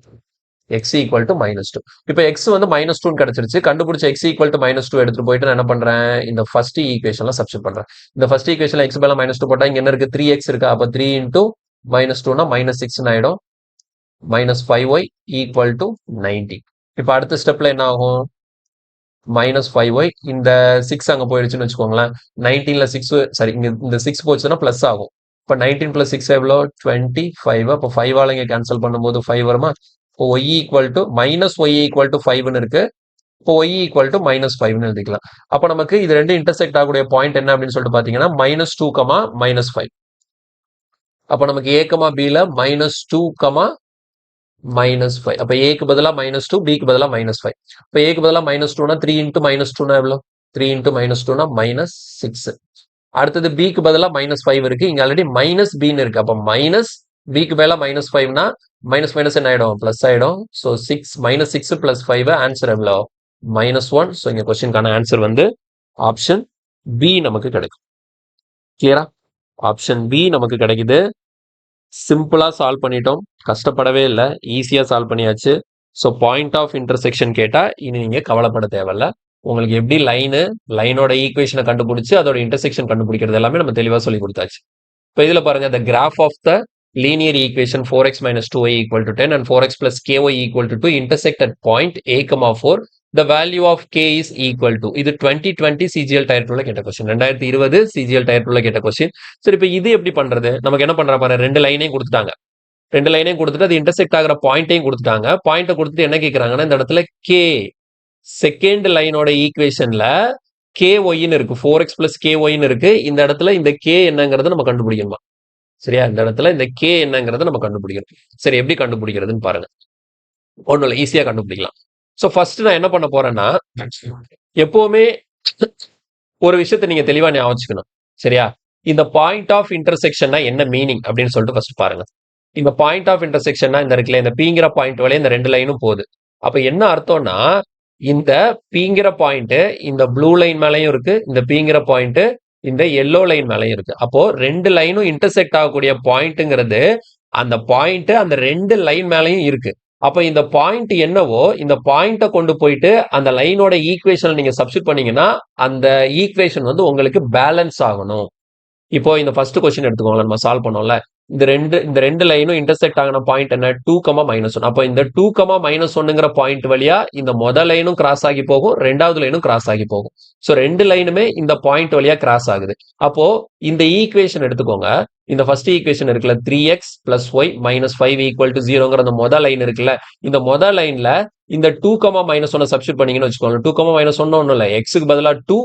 x = -2. இப்ப x வந்து -2 கிடைச்சிருச்சு. கண்டுபிடிச்ச x = -2 எடுத்துட்டு போயிட்டு நான் என்ன பண்றேன், இந்த ஃபர்ஸ்ட் ஈக்குவேஷன்ல சப்ஸ்டிட் பண்றேன். இந்த ஃபர்ஸ்ட் ஈக்குவேஷன்ல x மேல -2 போட்டா இங்க என்ன இருக்கு, 3x இருக்கு. அப்ப 3 into -2னா -6 ஆயிடும். -5y = 90. இப்ப அடுத்த ஸ்டெப்ல என்ன ஆகும், -5y, இந்த 6 அங்க போயிடுச்சுன்னு வச்சுக்கோங்களேன். 19ல 6, சாரி, இங்க இந்த 6 போச்சுன்னா பிளஸ் ஆகும். இப்ப 19 + 6 எவ்வளோ, 25. அப்போ 5 ஆல இங்க கேன்சல் பண்ணும்போது 5 வருமா. இப்போ y = -5ன்னு இருக்கு. இப்போ y = -5ன்னு எழுதிக்கலாம். அப்ப நமக்கு இது ரெண்டு இன்டர்செக்ட் ஆகக்கூடிய பாயிண்ட் என்ன அப்படின்னு சொல்லிட்டு பாத்தீங்கன்னா -2, -5. அப்ப நமக்கு a, b ல -2, -5. அப்ப a க்கு பதிலா -2, b க்கு பதிலா -5. இப்ப a க்கு பதிலா -2னா 3 into -2னா எவ்வளவு, 3 into -2னா -6. அடுத்தது b க்கு பதிலா -5 இருக்கு, இங்க ஆல்ரெடி -bன்னு இருக்கு. அப்ப b க்கு பதிலா -5னா மைனஸ் என்ன ஆயிடும், பிளஸ் ஆயிடும். ஸோ 6 -6 + 5, ஆன்சர் எவ்வளோ, -1. ஸோ இங்க கொஸ்டினுக்கான ஆன்சர் வந்து ஆப்ஷன் பி நமக்கு கிடைக்கும். கிளியரா? ஆப்ஷன் பி நமக்கு கிடைக்குது. சிம்பிளா சால்வ் பண்ணிட்டோம், கஷ்டப்படவே இல்லை, ஈஸியா சால்வ் பண்ணியாச்சு. ஸோ பாயிண்ட் ஆஃப் இன்டர்செக்ஷன் கேட்டா இனி நீங்க கவலைப்பட தேவையில்ல. உங்களுக்கு எப்படி லைனோட ஈக்குவேஷனை கண்டுபிடிச்சு அதோட இன்டர்செக்ஷன் கண்டுபிடிக்கிறது எல்லாமே நம்ம தெளிவா சொல்லி கொடுத்தாச்சு. இப்போ இதுல பாருங்க, the graph of the linear equation 4x minus 2y = 10 and 4x plus ky = 2 intersect at point a, 4. The value of k is equal to. இது 2020 CGL Tier 2ல கேட்ட கொஸ்டின், 2020 CGL Tier 2ல கேட்ட கொஸ்டின். சரி, இப்போ இது எப்படி பண்றது, நமக்கு என்ன பண்ற பாரு, ரெண்டு லைனையும் கொடுத்துட்டாங்க. ரெண்டு லைனையும் கொடுத்துட்டு அது இன்டர்செக்ட் ஆகிற பாயிண்டையும் கொடுத்துட்டாங்க. பாயிண்ட்டை கொடுத்துட்டு என்ன கேட்கறாங்கன்னா, இந்த இடத்துல k செகண்ட் லைனோட ஈக்குவேஷன்ல KYன்னு இருக்கு, 4x plus KYன்னு இருக்கு. இந்த இடத்துல இந்த k என்னங்கிறத நம்ம கண்டுபிடிக்கணுமா. சரியா? இந்த இடத்துல இந்த k என்னங்கிறத நம்ம கண்டுபிடிக்கணும். சரி, எப்படி கண்டுபிடிக்கிறதுன்னு பாருங்க. ஒண்ணும் இல்லை, ஈஸியா கண்டுபிடிக்கலாம். ஸோ ஃபர்ஸ்ட் நான் என்ன பண்ண போறேன்னா, எப்பவுமே ஒரு விஷயத்தை நீங்க தெளிவா ஞாபகம் வச்சுக்கணும். சரியா? இந்த பாயிண்ட் ஆஃப் இன்டர்செக்ஷன்னா என்ன மீனிங் அப்படின்னு சொல்லிட்டு ஃபர்ஸ்ட் பாருங்க. இந்த பாயிண்ட் ஆஃப் இன்டர்செக்ஷன்னா இந்த இருக்குல்ல, இந்த பீங்கிற பாயிண்ட் வழியா இந்த ரெண்டு லைனும் போகுது. அப்ப என்ன அர்த்தம்னா, இந்த பீங்கிற பாயிண்ட் இந்த ப்ளூ லைன் மேலையும் இருக்கு, இந்த பீங்கிற பாயிண்ட் இந்த எல்லோ லைன் மேலையும் இருக்கு. அப்போ ரெண்டு லைனும் இன்டர்செக்ட் ஆகக்கூடிய பாயிண்ட்ங்கிறது அந்த பாயிண்ட் அந்த ரெண்டு லைன் மேலையும் இருக்கு. அப்ப இந்த பாயிண்ட் என்னவோ இந்த பாயிண்ட்டை கொண்டு போயிட்டு அந்த லைனோட ஈக்குவேஷன் நீங்க சப்ஸ்டிட் பண்ணீங்கன்னா அந்த ஈக்குவேஷன் வந்து உங்களுக்கு பேலன்ஸ் ஆகணும். இப்போ இந்த ஃபர்ஸ்ட் கொஸ்டின் எடுத்துக்கோங்களேன், நம்ம சால்வ் பண்ணோம்ல, இந்த ரெண்டு லைனும் இன்டர்செக்ட் ஆகின பாயிண்ட் என்ன, 2, -1. அப்போ இந்த 2, -1ங்கிற பாயிண்ட் வழியா இந்த முதல் லைனும் கிராஸ் ஆகி போகும், ரெண்டாவது லைனும் கிராஸ் ஆகி போகும். ஸோ ரெண்டு லைனுமே இந்த பாயிண்ட் வழியா கிராஸ் ஆகுது. அப்போ இந்த ஈக்குவேஷன் எடுத்துக்கோங்க. இந்த ஃபர்ஸ்ட் ஈக்குவேஷன் இருக்குல்ல, 3x + y - 5 = 0ங்கிற அந்த முதல் லைன் இருக்குல்ல, இந்த முதல் லைன்ல இந்த 2, -1 சப்ஸ்டிட் பண்ணீங்கன்னு வச்சுக்கோங்க. 2, -1 ஒன்றும் இல்லை, எக்ஸுக்கு பதிலாக 2,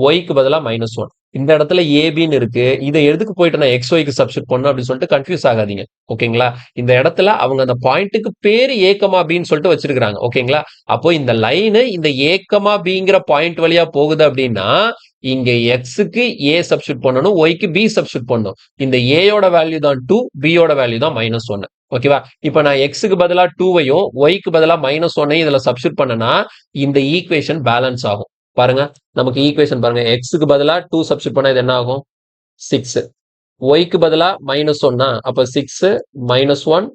ஒய்க்கு பதிலா -1. இந்த இடத்துல ஏபின்னு இருக்கு. இதை எதுக்கு போயிட்டு நான் எக்ஸ் ஒய்க்கு சப்ஸ்டிட் பண்ணணும் அப்படின்னு சொல்லிட்டு கன்ஃபியூஸ் ஆகாதீங்க. ஓகேங்களா? இந்த இடத்துல அவங்க அந்த பாயிண்ட்டுக்கு பேரு ஏ கமா பின்னு சொல்லிட்டு வச்சிருக்காங்க. ஓகேங்களா? அப்போ இந்த லைனு இந்த ஏ கமா பிங்கிற பாயிண்ட் வழியா போகுது அப்படின்னா இங்க எக்ஸுக்கு ஏ சப்ஸ்டிட் பண்ணணும், ஒய்க்கு பி சப்ஸ்டிட் பண்ணணும். இந்த ஏயோட வேல்யூ தான் 2, பியோட வேல்யூ தான் -1. ஓகேவா? இப்ப நான் எக்ஸுக்கு பதிலா 2வையும் ஒய்க்கு பதிலா -1ஐயும் இதுல சப்ஸ்டிட் பண்ணனா இந்த ஈக்குவேஷன் பேலன்ஸ் ஆகும். பாருங்க, நமக்கு ஈக்குவேஷன் பாருங்க. எக்ஸுக்கு பதிலா 2 சப்ஸ்டிட் பண்ணா இது என்ன ஆகும்? 6. ஒய்க்கு பதிலா -1 அப்ப 6 -1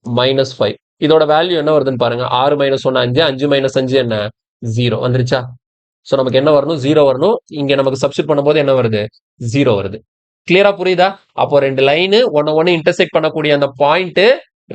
-5. இதோட வேல்யூ என்ன வருதுன்னு பாருங்க. 6 -1 5, 5 -5 என்ன? 0 வந்துருச்சா? சோ நமக்கு என்ன வரணும்? 0 வரணும். இங்க நமக்கு சப்ஸ்டிட் பண்ணும்போது என்ன வருது? 0 வருது. கிளியரா புரியுதா? அப்போ ரெண்டு லைனு ஒன்னு இன்டர்செக்ட் பண்ணக்கூடிய அந்த பாயிண்ட்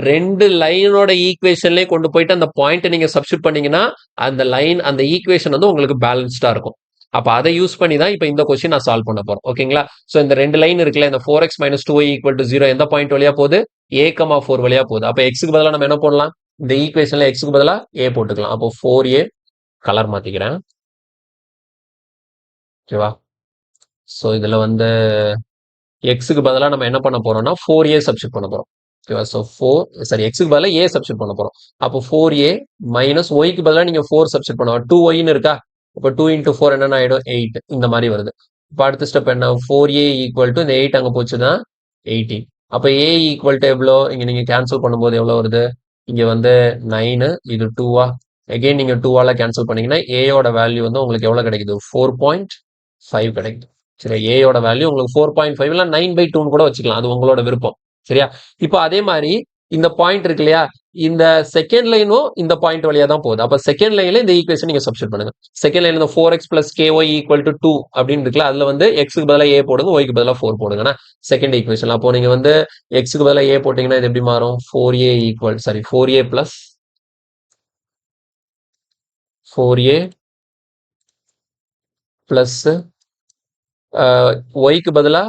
ரெண்டு லைனோட ஈக்குவேஷன்லயே கொண்டு போயிட்டு அந்த பாயிண்ட் நீங்க சப்ஸ்டிட் பண்ணீங்கன்னா அந்த லைன் அந்த ஈக்குவேஷன் வந்து உங்களுக்கு பேலன்ஸ்டா இருக்கும். அப்ப அதை யூஸ் பண்ணி தான் இப்ப இந்த கொஸ்டின் நான் சால்வ் பண்ண போறோம். ஓகேங்களா? சோ இந்த ரெண்டு லைன் இருக்குல்ல, இந்த 4x - 2y = 0 எந்த பாயிண்ட் வழியா போகுது? a, 4 வழியா போகுது. அப்ப எக்ஸுக்கு பதிலா நம்ம என்ன போடலாம்? இந்த ஈக்குவேஷன்ல எக்ஸுக்கு பதிலா a போட்டுக்கலாம். அப்போ 4a கலர் மாத்திக்கிறேன். ஓகேவா? சோ இதுல வந்து எக்ஸுக்கு பதிலா நம்ம என்ன பண்ண போறோம்னா 4a சப்ஸ்டிட் பண்ண போறோம். ஓகேவா? சோ 4 சாரி எக்ஸுக்கு பதிலா a சப்ஸ்டிட் பண்ண போறோம். அப்போ 4a மைனஸ் ஒய்க்கு பதிலா நீங்க 4 சப்ஸ்டிட் பண்ணுவோம். 2yன்னு இருக்கா? அப்போ 2 × 4 என்னென்ன ஆயிடும்? 8 இந்த மாதிரி வருது. இப்போ அடுத்த ஸ்டெப் என்ன? 4a = இந்த 8 அங்க போச்சுன்னா 18. அப்ப a = எவ்வளோ? இங்க நீங்க கேன்சல் பண்ணும்போது எவ்வளவு வருது? இங்க வந்து 9, இது 2ஆ? அகைன் நீங்க 2ஆல கேன்சல் பண்ணீங்கன்னா a யோட வேல்யூ வந்து உங்களுக்கு எவ்வளவு கிடைக்குது? 4.5 கிடைக்குது. சரி, ஏயோட வேல்யூ உங்களுக்கு 4.5 இல்ல 9/2 கூட வச்சுக்கலாம். அது உங்களோட விருப்பம். சரியா? இப்போ அதே மாதிரி இந்த பாயிண்ட் இருக்கு இல்லையா? இந்த செகண்ட் லைனும் இந்த பாயிண்ட் வழியா தான் போகுது. அப்ப செகண்ட் லைன்ல இந்த ஈக்குவேஷன் நீங்க சப்ஸ்டிட் பண்ணுங்க. செகண்ட் லைன்ல இந்த 4x + ky = 2 அப்படின்னு இருக்குல்ல, அதுல வந்து எக்ஸுக்கு பதிலா a போடுங்க, ஒய்க்கு பதிலா 4 போடுங்கன்னா செகண்ட் ஈக்குவேஷன். அப்போ நீங்க வந்து எக்ஸுக்கு பதிலா a போட்டீங்கன்னா இது எப்படி மாறும்? 4a பிளஸ் ஒய்க்கு பதிலா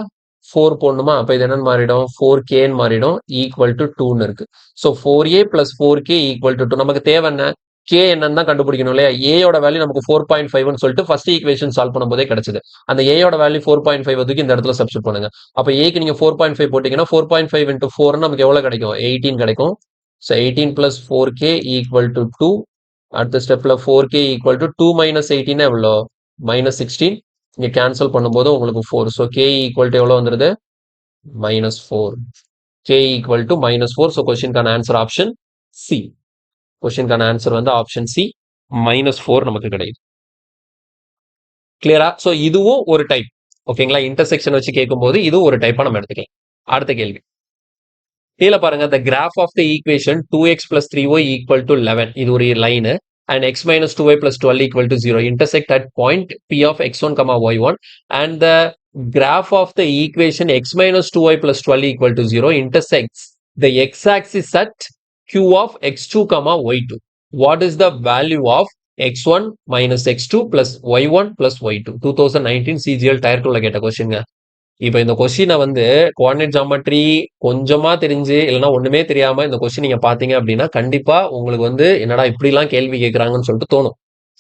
4 போடணுமா? அப்ப இது என்னன்னு மாறிடும்? 4kன்னு மாறிடும். ஈக்குவல் டு 2ன்னு இருக்கு. So 4a + 4k = 2. நமக்கு தேவை என்ன? k என்னன்னு தான் கண்டுபிடிக்கணும் இல்லையா? ஏயோட வேல்யூ நமக்கு 4.5ன்னு சொல்லிட்டு ஃபர்ஸ்ட் ஈக்குவேஷன் சால்வ் பண்ணும்போதே கிடைச்சது. அந்த ஏயோட வேல்யூ 4.5 தூக்கி இந்த இடத்துல சப்ஸ்டிட் பண்ணுங்க. அப்ப ஏக்கு நீங்க 4.5 போட்டீங்கன்னா 4.5 × 4 நமக்கு எவ்வளவு கிடைக்கும்? 18 கிடைக்கும். So 18 + 4k = 2. அடுத்த ஸ்டெப்ல 4k = 2 - 18 எவ்வளோ? -16. இங்க கேன்சல் பண்ணும்போது உங்களுக்கு 4. ஸோ k = எவ்வளவு வந்துருது? -4. k = -4. ஸோ கொஸ்டினுக்கான ஆன்சர் ஆப்ஷன் சி. கொஸ்டினுக்கான ஆன்சர் வந்து ஆப்ஷன் சி, -4 நமக்கு கிடைக்குது. கிளியரா? ஸோ இதுவும் ஒரு டைப். ஓகேங்களா? இன்டர்செக்ஷன் வச்சு கேட்கும்போது இதுவும் ஒரு டைப்பா நம்ம எடுத்துக்கலாம். அடுத்த கேள்வி. கீழே பாருங்க, the graph of the equation 2x + 3y = 11. இது ஒரு line. And x - 2y + 12 = 0 intersect at point P of x1, y1 and the graph of the equation x - 2y + 12 = 0 intersects the x-axis at Q of x2, y2. What is the value of x1 - x2 + y1 + y2? 2019 CGL Tier 2ல கேட்ட கொஸ்டின். இப்ப இந்த கொஸ்டினை வந்து கோஆர்டினேட் ஜாமெட்ரி கொஞ்சமா தெரிஞ்சு இல்லைன்னா ஒண்ணுமே தெரியாம இந்த கொஸ்டின் நீங்க பாத்தீங்க அப்படின்னா கண்டிப்பா உங்களுக்கு வந்து என்னடா இப்படி எல்லாம் கேள்வி கேட்கறாங்கன்னு சொல்லிட்டு தோணும்.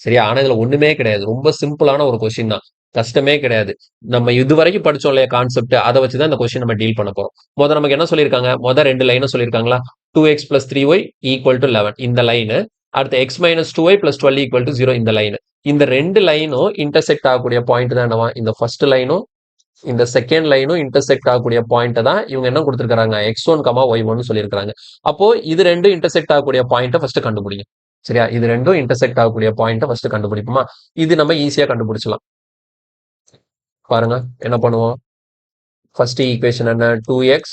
சரியா? ஆனா இதுல ஒண்ணுமே கிடையாது. ரொம்ப சிம்பிளான ஒரு கொஸ்டின் தான். கஷ்டமே கிடையாது. நம்ம இதுவரைக்கும் படிச்சோம் இல்லையா கான்செப்ட், அதை வச்சுதான் இந்த கொஸ்டின் நம்ம டீல் பண்ண போறோம். நமக்கு என்ன சொல்லியிருக்காங்க? ரெண்டு லைனும் சொல்லியிருக்காங்களா? 2x + 3y = 11 இந்த லைனு. அடுத்து x - 2y + 12 = 0 இந்த லைனு. இந்த ரெண்டு லைனும் இன்டர்செக்ட் ஆகக்கூடிய பாயிண்ட் தான் என்னவா? இந்த ஃபர்ஸ்ட் லைனும் இந்த செகண்ட் லைனும் இன்டர்செக்ட் ஆகக்கூடிய பாயிண்ட் தான் இவங்க என்ன கொடுத்திருக்காங்க? x1, y1 சொல்லியிருக்காங்க. அப்போ இது ரெண்டும் இன்டர்செக்ட் ஆகக்கூடிய பாயிண்ட ஃபர்ஸ்ட் கண்டுபிடிங்க. சரியா? இது ரெண்டும் இன்டர்செக்ட் ஆகக்கூடிய பாயிண்ட ஃபர்ஸ்ட் கண்டுபிடிப்போமா? இது நம்ம ஈஸியா கண்டுபிடிச்சலாம். பாருங்க என்ன பண்ணுவோம்? ஃபர்ஸ்ட் ஈக்குவேஷன் என்ன? 2x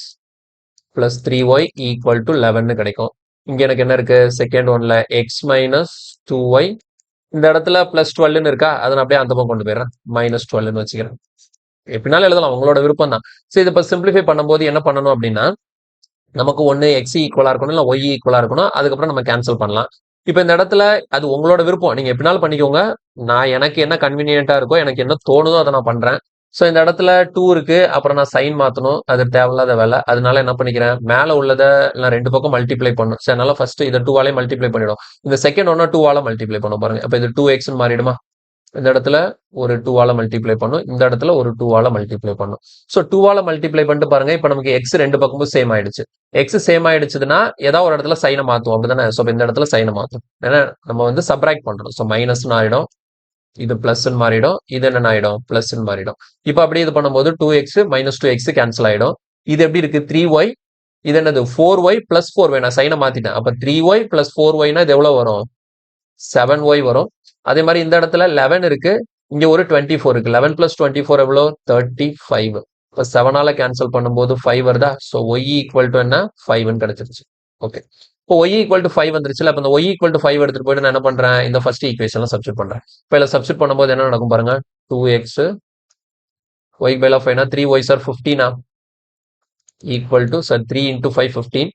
+ 3y = 11 கிடைக்கும். இங்க எனக்கு என்ன இருக்கு? செகண்ட் ஒன்ல x - 2y, இந்த இடத்துல +12 இருக்கா? அதை நான் அப்படியே அந்த பக்கம் கொண்டு போயிடுறேன். -12 வச்சுக்கிறேன். எப்படினாலும் எழுதலாம், உங்களோட விருப்பம் தான். சரி, இதை இப்போ சிம்பிளிஃபை பண்ணும்போது என்ன பண்ணணும் அப்படின்னா நமக்கு ஒன்று எக்ஸ் ஈக்குவலா இருக்கணும், இல்லை ஒய் ஈக்குவலா இருக்கணும். அதுக்கப்புறம் நம்ம கேன்சல் பண்ணலாம். இப்போ இந்த இடத்துல அது உங்களோட விருப்பம், நீங்க எப்படினாலும் பண்ணிக்கோங்க. நான் எனக்கு என்ன கன்வீனியன்ட்டா இருக்கோ, எனக்கு என்ன தோணுதோ அதை நான் பண்றேன். ஸோ இந்த இடத்துல 2 இருக்கு, அப்புறம் நான் சைன் மாற்றணும், அது தேவையில்லாத வேலை. அதனால என்ன பண்ணிக்கிறேன், மேலே உள்ளதை நான் ரெண்டு பக்கம் மல்டிப்ளை பண்ணும். சரி, அதனால ஃபர்ஸ்ட் இதை 2ஆலே மல்டிப்ளை பண்ணிடும். இந்த செகண்ட் ஒன்னா 2ஆல மல்டிப்ளை பண்ணும் பாருங்க. அப்போ இது 2x மாறிடுமா? இந்த இடத்துல ஒரு 2ஆல மல்டிப்ளை பண்ணும், இந்த இடத்துல ஒரு 2ஆல மல்டிப்ளை பண்ணும். ஸோ 2ஆல மல்டிப்ளை பண்ணிட்டு பாருங்க, இப்போ நமக்கு எக்ஸ் ரெண்டு பக்கமும் சேம் ஆயிடுச்சு. எக்ஸ் சேம் ஆயிடுச்சுன்னா ஏதாவது ஒரு இடத்துல சைனை மாத்துவோம், அப்படிதானே? ஸோ இந்த இடத்துல சைனை மாத்தும், ஏன்னா நம்ம வந்து சப்ராக்ட் பண்றோம். ஸோ மைனஸ்னு ஆயிடும், இது பிளஸ்ன்னு மாறிடும், இது என்ன ஆயிடும், பிளஸ்ன்னு மாறிடும். இப்போ அப்படியே இது பண்ணும்போது 2x மைனஸ் 2x கேன்சல் ஆயிடும். இது எப்படி இருக்கு, 3y, இது என்னது 4y பிளஸ் 4y. நான் சைனை மாத்திட்டேன். அப்ப 3y பிளஸ் 4yனா இது எவ்வளவு வரும், 7y வரும். அதே மாதிரி இந்த இடத்துல 11 இருக்கு, இங்க ஒரு 24 இருக்கு. 11 பிளஸ் 24 எவ்வளோ, 35. இப்போ 7ஆல கேன்சல் பண்ணும்போது 5 வருதா? ஸோ y ஈக்குவல் டு என்ன, 5ன்னு கிடைச்சிருச்சு. ஓகே, இப்போ y ஈக்குவல் டு 5 வந்துருச்சுல. அப்போ இந்த y ஈக்குவல் டு 5 எடுத்துட்டு போயிட்டு நான் என்ன பண்றேன், இந்த ஃபர்ஸ்ட் ஈக்குவேஷன்ல சப்ஸ்டிட் பண்றேன். இப்போ இதில் சப்ஸ்டிட் பண்ணும்போது என்ன நடக்கும் பாருங்க, 2x y பைல 5னா 3y sir 15 equal to sir 3 into 5 15.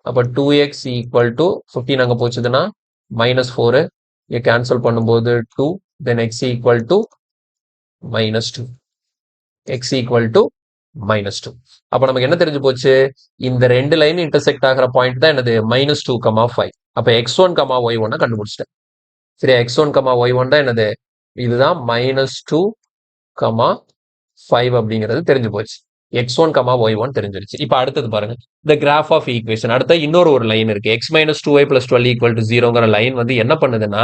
அப்போ 2x ஈக்குவல் டு 15 அங்கே போச்சுதுன்னா -4. இங்கே கேன்சல் பண்ணும்போது 2, தென் x equal to -2. x equal to -2. அப்போ நமக்கு என்ன தெரிஞ்சு போச்சு, இந்த ரெண்டு லைன் இன்டர்செக்ட் ஆகிற பாயிண்ட் தான் என்னது, -2, 5. அப்போ x1, y1 கண்டுபிடிச்சிட்டேன். சரியா, x1, y1 தான் என்னது, இதுதான் -2, 5 அப்படிங்கிறது தெரிஞ்சு போச்சு. x1, y1 தெரிஞ்சிருச்சு. இப்போ அடுத்தது பாருங்க, இந்த கிராஃப் ஆஃப் ஈக்குவேஷன். அடுத்த இன்னொரு ஒரு லைன் இருக்கு, x - 2y + 12 = 0ங்கிற லைன் வந்து என்ன பண்ணுதுன்னா,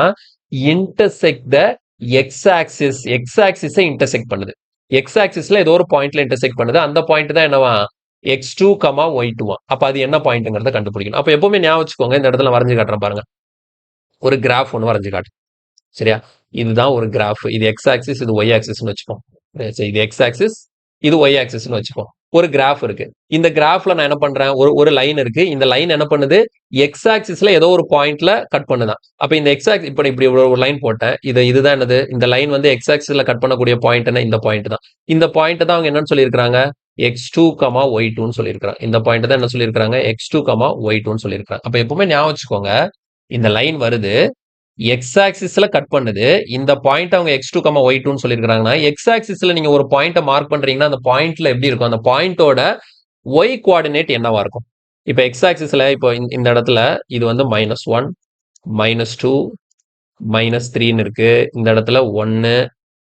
இன்டர்செக்ட் த எக்ஸ் ஆக்சிஸ், எக்ஸ் ஆக்சிஸை இன்டர்செக்ட் பண்ணுது. எக்ஸ் ஆக்சிஸ்ல ஏதோ ஒரு பாயிண்ட்ல இன்டர்செக்ட் பண்ணுது. அந்த பாயிண்ட் தான் என்னவா, x2, y2. அப்ப அது என்ன பாயிண்ட்ங்கிறத கண்டுபிடிக்கணும். அப்ப எப்பவுமே ஞாபகம் வச்சுக்கோங்க, இந்த இடத்துல வரைஞ்சு காட்டுறேன் பாருங்க, ஒரு கிராஃப் ஒன்று வரைஞ்சு காட்டு. சரியா, இதுதான் ஒரு கிராஃப். இது எக்ஸ் ஆக்சிஸ், இது ஒய் ஆக்சிஸ்னு வச்சுப்போம். இது எக்ஸ் ஆக்சிஸ், இது ஒய் ஆக்சிஸ்னு வச்சுப்போம். ஒரு கிராஃப் இருக்கு. இந்த கிராஃப்ல நான் என்ன பண்றேன், ஒரு லைன் இருக்கு. இந்த லைன் என்ன பண்ணுது, எக்ஸ் ஆக்சிஸ்ல ஏதோ ஒரு பாயிண்ட்ல கட் பண்ணுதான். அப்ப இந்த எக்ஸ் ஆக்சிஸ் இப்படி ஒரு லைன் போட்டேன். இதுதான் என்னது, இந்த லைன் வந்து எக்ஸ் ஆக்சிஸ்ல கட் பண்ணக்கூடிய பாயிண்ட் என்ன, இந்த பாயிண்ட் தான். இந்த பாயிண்ட் தான் அவங்க என்னன்னு சொல்லியிருக்காங்க, x2, y2ன்னு சொல்லியிருக்காங்க. இந்த பாயிண்ட் தான் என்ன சொல்லியிருக்காங்க, x2, y2ன்னு சொல்லியிருக்காங்க. அப்ப எப்பவுமே ஞாபகம் வச்சுக்கோங்க, இந்த லைன் வருது, எக்ஸ் ஆக்சிஸ்ல கட் பண்ணுது. இந்த பாயிண்ட் அவங்க x2, y2ன்னு சொல்லியிருக்காங்கன்னா, எக்ஸ் ஆக்சிஸ்ல நீங்க ஒரு பாயிண்ட்டை மார்க் பண்றீங்கன்னா, அந்த பாயிண்ட்ல எப்படி இருக்கும், அந்த பாயிண்டோட y கோஆர்டினேட் என்னவா இருக்கும். இப்போ எக்ஸ் ஆக்சிஸ்ல இப்போ இந்த இடத்துல இது வந்து -1, -2, -3ன்னு இருக்கு. இந்த இடத்துல 1,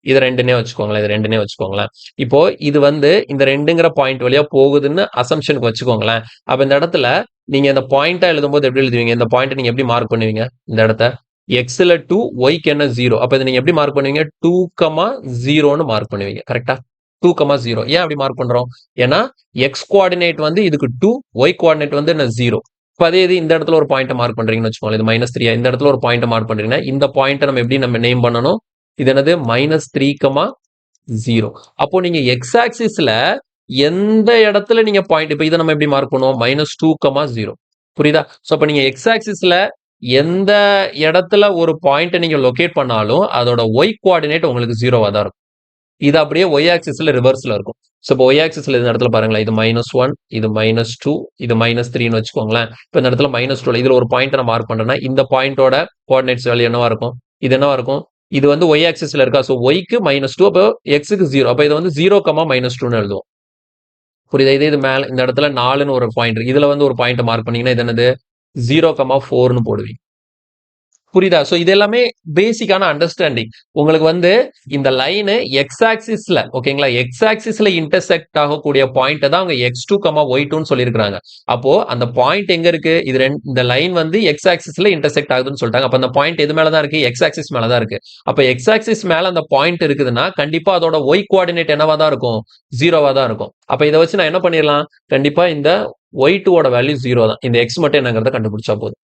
இது 2னே வச்சுக்கோங்களேன், இது 2னே வச்சுக்கோங்களேன். இப்போ இது வந்து இந்த 2ங்கிற பாயிண்ட் வழியா போகுதுன்னு அசம்ஷனுக்கு வச்சுக்கோங்களேன். அப்ப இந்த இடத்துல நீங்க இந்த பாயிண்டா எழுதும்போது எப்படி எழுதுவீங்க, இந்த பாயிண்ட் நீங்க எப்படி மார்க் பண்ணுவீங்க, இந்த இடத்த எக்ஸ்ல 2, ஒய்க்கு என்ன 0. அப்ப இதை நீங்க எப்படி மார்க் பண்ணுவீங்க, 2, 0ன்னு மார்க் பண்ணுவீங்க. கரெக்டா, 2, 0. ஏன் அப்படி மார்க் பண்றோம், ஏன்னா எக்ஸ் கோஆர்டினேட் வந்து இதுக்கு 2, ஒய் கோஆர்டினேட் வந்து என்ன 0. இப்போ அதே இது இந்த இடத்துல ஒரு பாயிண்ட் மார்க் பண்றீங்கன்னு வச்சுக்கோங்க, இது -3. இந்த இடத்துல ஒரு பாயிண்ட் மார்க் பண்றீங்கன்னா, இந்த பாயிண்ட் நம்ம எப்படி நேம் பண்ணணும், இது என்னது, -3, 0. அப்போ நீங்க எக்ஸ் ஆக்சிஸ்ல எந்த இடத்துல நீங்க பாயிண்ட், இப்போ இதை நம்ம எப்படி மார்க் பண்ணுவோம், -2, 0. புரியுதா? ஸோ அப்போ நீங்க எக்ஸ் ஆக்சிஸ்ல எந்த இடத்துல ஒரு பாயிண்ட்டை நீங்க லொகேட் பண்ணாலும் அதோட ஒய் கோஆர்டினேட் உங்களுக்கு 0வா தான் இருக்கும். இது அப்படியே ஒய் ஆக்சிஸ்ல ரிவர்ஸ்ல இருக்கும். ஸோ இப்போ ஒய் ஆக்சிஸ்ல இந்த இடத்துல பாருங்களேன், இது -1, இது -2, இது -3ன்னு வச்சுக்கோங்களேன். இப்போ இந்த இடத்துல -2 இதுல ஒரு பாயிண்ட் நான் மார்க் பண்றேன்னா, இந்த பாயிண்டோட கோஆர்டினேட்ஸ் வேல்யூ என்னவா இருக்கும், இது என்னவா இருக்கும், இது வந்து ஒய் ஆக்சிஸ்ல இருக்கா. ஸோ ஒய்க்கு -2, அப்போ எக்ஸுக்கு 0. அப்போ இது வந்து 0, -2ன்னு எழுதுவோம். புரியுதா? இது மேல இந்த இடத்துல 4ன்னு ஒரு பாயிண்ட் இருக்கு. இதுல வந்து ஒரு பாயிண்ட் மார்க் பண்ணீங்கன்னா இது என்னது, 0, 4ன்னு போடுவீங்க. புரியுதா? சோ இது எல்லாமே பேசிக்கான அண்டர்ஸ்டாண்டிங். உங்களுக்கு வந்து இந்த லைன் எக்ஸ் ஆக்சிஸ்ல, ஓகேங்களா, எக்ஸ் ஆக்சிஸ்ல இன்டர்செக்ட் ஆகக்கூடிய பாயிண்ட் தான் அவங்க x2, y2ன்னு சொல்லியிருக்காங்க. அப்போ அந்த பாயிண்ட் எங்க இருக்கு, இந்த லைன் வந்து எக்ஸ் ஆக்சிஸ்ல இன்டர்செக்ட் ஆகுதுன்னு சொல்லிட்டாங்க. அப்ப அந்த பாயிண்ட் எது மேல தான் இருக்கு, எக்ஸ் ஆக்சிஸ் மேல தான் இருக்கு. அப்ப எக்ஸ் ஆக்சிஸ் மேல அந்த பாயிண்ட் இருக்குதுன்னா கண்டிப்பா அதோட y கோஆர்டினேட் என்னவா தான் இருக்கும், 0வா தான் இருக்கும். அப்ப இதை வச்சு நான் என்ன பண்ணிடலாம், கண்டிப்பா இந்த y2ஓட வேல்யூ 0 தான். இந்த x மட்டும் என்னங்கிறத கண்டுபிடிச்சா போதும்.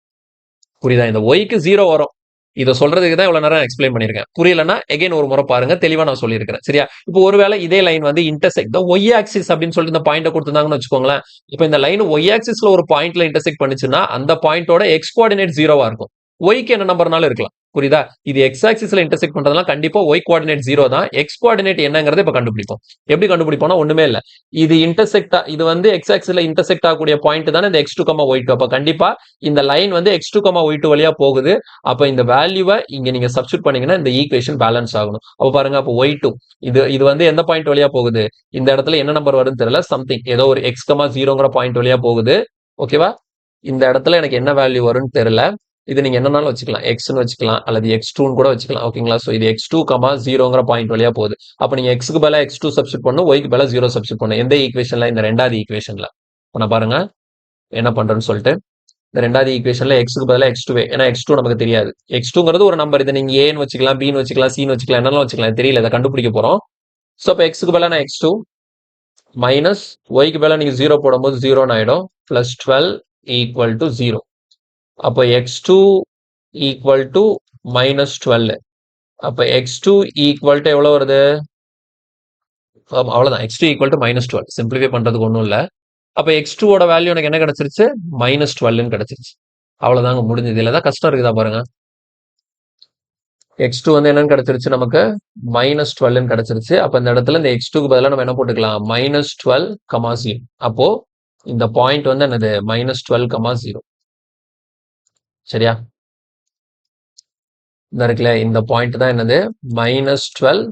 புரியுதா? இந்த ஒய்க்கு 0 வரும். இதை சொல்றதுக்கு தான் இவ்வளவு நேரம் எக்ஸ்பிளைன் பண்ணிருக்கேன். புரியலன்னா எகைன் ஒரு முறை பாருங்க, தெளிவா நான் சொல்லியிருக்கிறேன். சரியா? இப்போ ஒருவேளை இதே லைன் வந்து இன்டர்செக்ட் த ஒய் ஆக்சிஸ் அப்படின்னு சொல்லிட்டு இந்த பாயிண்ட கொடுத்திருந்தாங்கன்னு வச்சுக்கோங்களேன். இப்போ இந்த லைன் ஒய் ஆக்சிஸ்ல ஒரு பாயிண்ட்ல இன்டர்செக்ட் பண்ணுச்சுன்னா அந்த பாயிண்டோட எக்ஸ் கோஆர்டினேட் 0வா இருக்கும். ஒய்க்கு என்ன நம்பர்னாலும் இருக்கலாம். புரியுதா? இது எக்ஸ் ஆக்சிஸ்ல இன்டர்செக்ட் பண்றதுலாம் கண்டிப்பா ஒய் கோஆர்டினேட் 0 தான். எக்ஸ் கோஆர்டினேட் என்னங்கறத இப்ப கண்டுபிடிப்போம். எப்படி கண்டுபிடிப்போம்னா ஒண்ணுமே இல்ல. இது வந்து எக்ஸ் ஆக்சிஸ்ல இன்டர்செக்ட் ஆகக்கூடிய பாயிண்ட் தானே இந்த x2, y2. அப்ப கண்டிப்பா இந்த லைன் வந்து x2, y2 வழியா போகுது. அப்ப இந்த வேல்யூவை இங்க நீங்க சப்ஸ்டிட்யூட் பண்ணீங்கன்னா இந்த ஈக்குவேஷன் பேலன்ஸ் ஆகணும். அப்ப பாருங்க, அப்ப y2 இது வந்து எந்த பாயிண்ட் வழியா போகுது, இந்த இடத்துல என்ன நம்பர் வரும்னு தெரியல, சம்திங் ஏதோ ஒரு x, 0ங்கிற பாயிண்ட் வழியா போகுது. ஓகேவா? இந்த இடத்துல எனக்கு என்ன வேல்யூ வரும்னு தெரியல. இது நீங்க என்னன்னாலும் வச்சுக்கலாம், எக்ஸ்னு வச்சுக்கலாம் அல்லது எக்ஸ்2ன்னு கூட வச்சுக்கலாம். ஓகேங்களா? ஸோ இது எக்ஸ்2 0ங்கிற பாயிண்ட் வழியா போகுது. அப்ப நீங்க எக்ஸ்க்கு பதிலா எக்ஸ்2 சப்ஸ்டிட் பண்ணணும், ஒய்க்கு பதிலா 0 சப்ஸ்டிட் பண்ணணும். எந்த ஈக்குவேஷன்ல? இந்த ரெண்டாவது ஈக்குவேஷன்ல. நான் பாருங்க என்ன பண்றேன்னு சொல்லிட்டு, இந்த ரெண்டாவது ஈக்குவேஷன்ல எக்ஸ்க்கு பதிலா எக்ஸ்2, ஏன்னா எக்ஸ்2 நமக்கு தெரியாது. எக்ஸ்2ங்கிறது ஒரு நம்பர், இதை நீங்க ஏன்னு வச்சுக்கலாம், பின்னு வச்சுக்கலாம், சின்னு வச்சுக்கலாம், என்னெல்லாம் வச்சுக்கலாம், தெரியல, இதை கண்டுபிடிக்க போறோம். ஸோ அப்போ எக்ஸ்க்கு பதிலா நான் எக்ஸ்2 மைனஸ் ஒய்க்கு பதிலா நீங்க 0 போடும்போது 0ன்னு ஆயிடும், பிளஸ் 12 ஈக்குவல் டு 0. அப்போ எக்ஸ்2 ஈக்குவல் டு மைனஸ் 12. அப்போ எக்ஸ்2 ஈக்குவல் டு எவ்வளோ வருது? அவ்வளோதான், x two equal to minus 12. Simplify பண்றதுக்கு ஒன்றும் இல்லை. அப்போ எக்ஸ்2ஓட வேல்யூ எனக்கு என்ன கிடைச்சிருச்சு? மைனஸ் 12ன்னு கிடைச்சிருச்சு. அவ்வளோதாங்க, முடிஞ்சது. இதில் தான் கஷ்டம் இருக்குதா பாருங்க. எக்ஸ்2 வந்து என்னன்னு கிடைச்சிருச்சு நமக்கு? மைனஸ் 12ன்னு கிடைச்சிருச்சு. அப்போ இந்த இடத்துல இந்த எக்ஸ்2க்கு பதிலாக நம்ம என்ன போட்டுக்கலாம்? மைனஸ் 12, 0. அப்போ இந்த பாயிண்ட் வந்து என்னது? மைனஸ் 12, 0. சரியா? இந்த இருக்குல்ல, இந்த பாயிண்ட் தான் என்னது? மைனஸ் 12,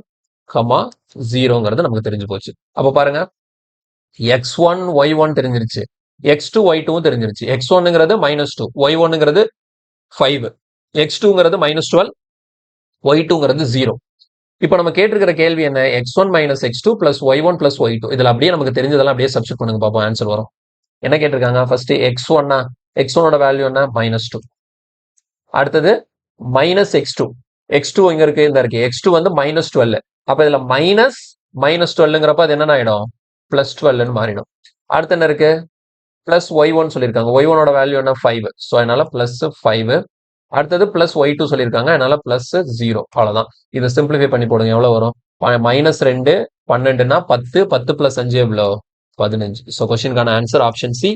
0ங்கிறது நமக்கு தெரிஞ்சு போச்சு. அப்போ பாருங்க, x1 y1 தெரிஞ்சிருச்சு, x2 y2 தெரிஞ்சிருச்சு. x1ங்கிறது -2, y1ங்கிறது 5, x2ங்கிறது -12, y2ங்கிறது 0. இப்போ நம்ம கேட்டிருக்கிற கேள்வி என்ன? x1 - x2 plus y1 plus y2. இதுல அப்படியே நமக்கு தெரிஞ்சதெல்லாம் அப்படியே சப்ஸ்டிட் பண்ணுங்க பாப்போம், ஆன்சர் வரும். என்ன கேட்டிருக்காங்க? ஃபர்ஸ்ட் x1, x1ஓட வேல்யூ என்ன? -2. அடுத்தது -x2, x2 எங்க இருக்கு? இந்த இருக்கு. x2 வந்து -12. அப்ப இதுல -12ங்கிறப்ப அது என்ன ஆயிடும்? +12ன்னு மாறிடும். அடுத்து என்ன இருக்கு? பிளஸ் y1 சொல்லியிருக்காங்க. y1ஓட வேல்யூ என்ன? 5. ஸோ அதனால +5. அடுத்தது +y2 சொல்லியிருக்காங்க, அதனால +0. அவ்வளவுதான். இதை சிம்பிளிஃபை பண்ணி போடுங்க, எவ்வளவு வரும்? -2 12னா 10, 10 + 5 எவ்வளோ? 15. ஸோ கொஸ்டினுக்கான ஆன்சர் ஆப்ஷன் சி,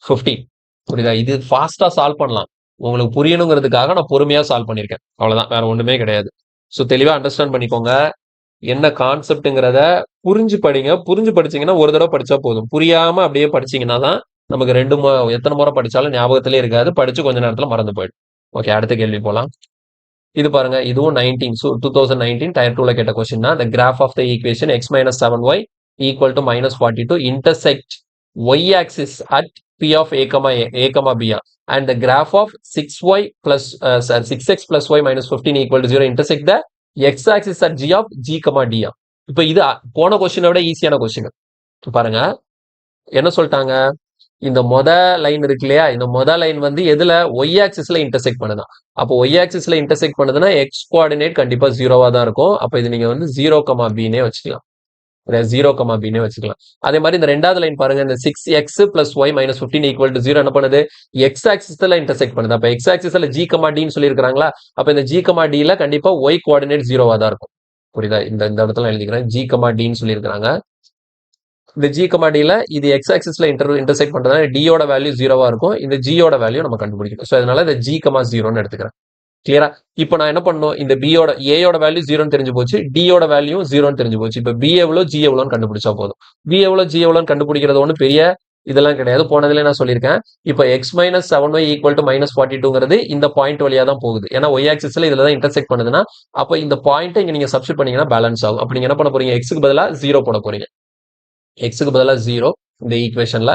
15. புரியுதா? இது ஃபாஸ்டா சால்வ் பண்ணலாம். உங்களுக்கு புரியணுங்கிறதுக்காக நான் பொறுமையா சால்வ் பண்ணியிருக்கேன். அவ்வளவுதான், வேற ஒண்ணுமே கிடையாது. ஸோ தெளிவா அண்டர்ஸ்டாண்ட் பண்ணிக்கோங்க. என்ன கான்செப்ட்ங்கிறத புரிஞ்சு படிங்க. புரிஞ்சு படிச்சீங்கன்னா ஒரு தடவை படிச்சா போதும். புரியாம அப்படியே படிச்சீங்கன்னா தான் நமக்கு எத்தனை முறை படிச்சாலும் ஞாபகத்திலே இருக்காது. படிச்சு கொஞ்ச நேரத்துல மறந்து போயிடும். ஓகே, அடுத்த கேள்வி போலாம். இது பாருங்க, இதுவும் 2019 டயர் 2ல கேட்ட கொஸ்டின் தான். The graph of the equation x - 7y equal to -42 intersect y axis at p of a, b and the graph of 6y plus 6x plus y minus 15 equal to 0 intersect the x axis at g of g, d. இப்போ இது போன கொஸ்டினை விட ஈஸியான கொஸ்டின். பாருங்க என்ன சொல்லிட்டாங்க? இந்த லைன் இருக்கு இல்லையா, இந்த லைன் வந்து எதுல? ஒய் ஆக்சிஸ்ல இன்டர்செக்ட் பண்ணுதான். அப்போ ஒய் ஆக்சிஸ்ல இன்டர்செக்ட் பண்ணுதுன்னா எக்ஸ் கோஆர்டினேட் கண்டிப்பா 0வா தான் இருக்கும். அப்போ இது நீங்க வந்து 0, bனே வச்சுக்கலாம். 0, bனே வச்சுக்கலாம். அதே மாதிரி இந்த ரெண்டாவது லைன் பாருங்க, இந்த 6x plus y minus 15 equal to 0 என்ன பண்ணுது? எக்ஸ் ஆக்சிஸ்ல இன்டர்செக்ட் பண்ணுது. அப்ப எக்ஸ் ஆக்சிஸ்ல g, dன்னு சொல்லியிருக்காங்களா? அப்ப இந்த g, dல கண்டிப்பா ஒய் கோஆர்டினேட் 0வா தான் இருக்கும். புரியுதா? இந்த இடத்துல எழுதிக்கிறேன், g, dன்னு சொல்லியிருக்காங்க. இந்த g, dல இது x ஆக்சிஸ்ல இன்டர்செக்ட் பண்றதுனால d யோட வேல்யூ 0வா இருக்கும். இந்த g யோட வேல்யூ நம்ம கண்டுபிடிக்கணும். ஸோ அதனால இந்த g, 0ன்னு எடுத்துக்கிறேன். கிளியரா? இப்போ நான் என்ன பண்ணணும்? இந்த b யோட a யோட வேல்யூ 0ன்னு தெரிஞ்சு போச்சு, d யோட வேல்யூ 0ன்னு தெரிஞ்சு போச்சு. இப்போ b எவ்வளோ, g எவ்வளோன்னு கண்டுபிடிச்சா போதும். b எவ்வளோ, g எவ்வளோன்னு கண்டுபிடிக்கிறது ஒன்றும் பெரிய இதெல்லாம் கிடையாது. போனதுல நான் சொல்லியிருக்கேன். இப்போ x - 7y equal to -42ங்கிறது இந்த பாயிண்ட் வழியா தான் போகுது. ஏன்னா ஒய் ஆக்சிஸ்ல இதுல தான் இன்டர்செக்ட் பண்ணுதுன்னா, அப்போ இந்த பாயிண்ட்டை இங்க நீங்க சப்ஸ்டிட் பண்ணீங்கன்னா பேலன்ஸ் ஆகும். அப்ப நீங்க என்ன பண்ண போறீங்க? எக்ஸுக்கு பதிலா 0 போட போறீங்க. எக்ஸுக்கு பதிலா 0 இந்த ஈக்குவேஷன்ல,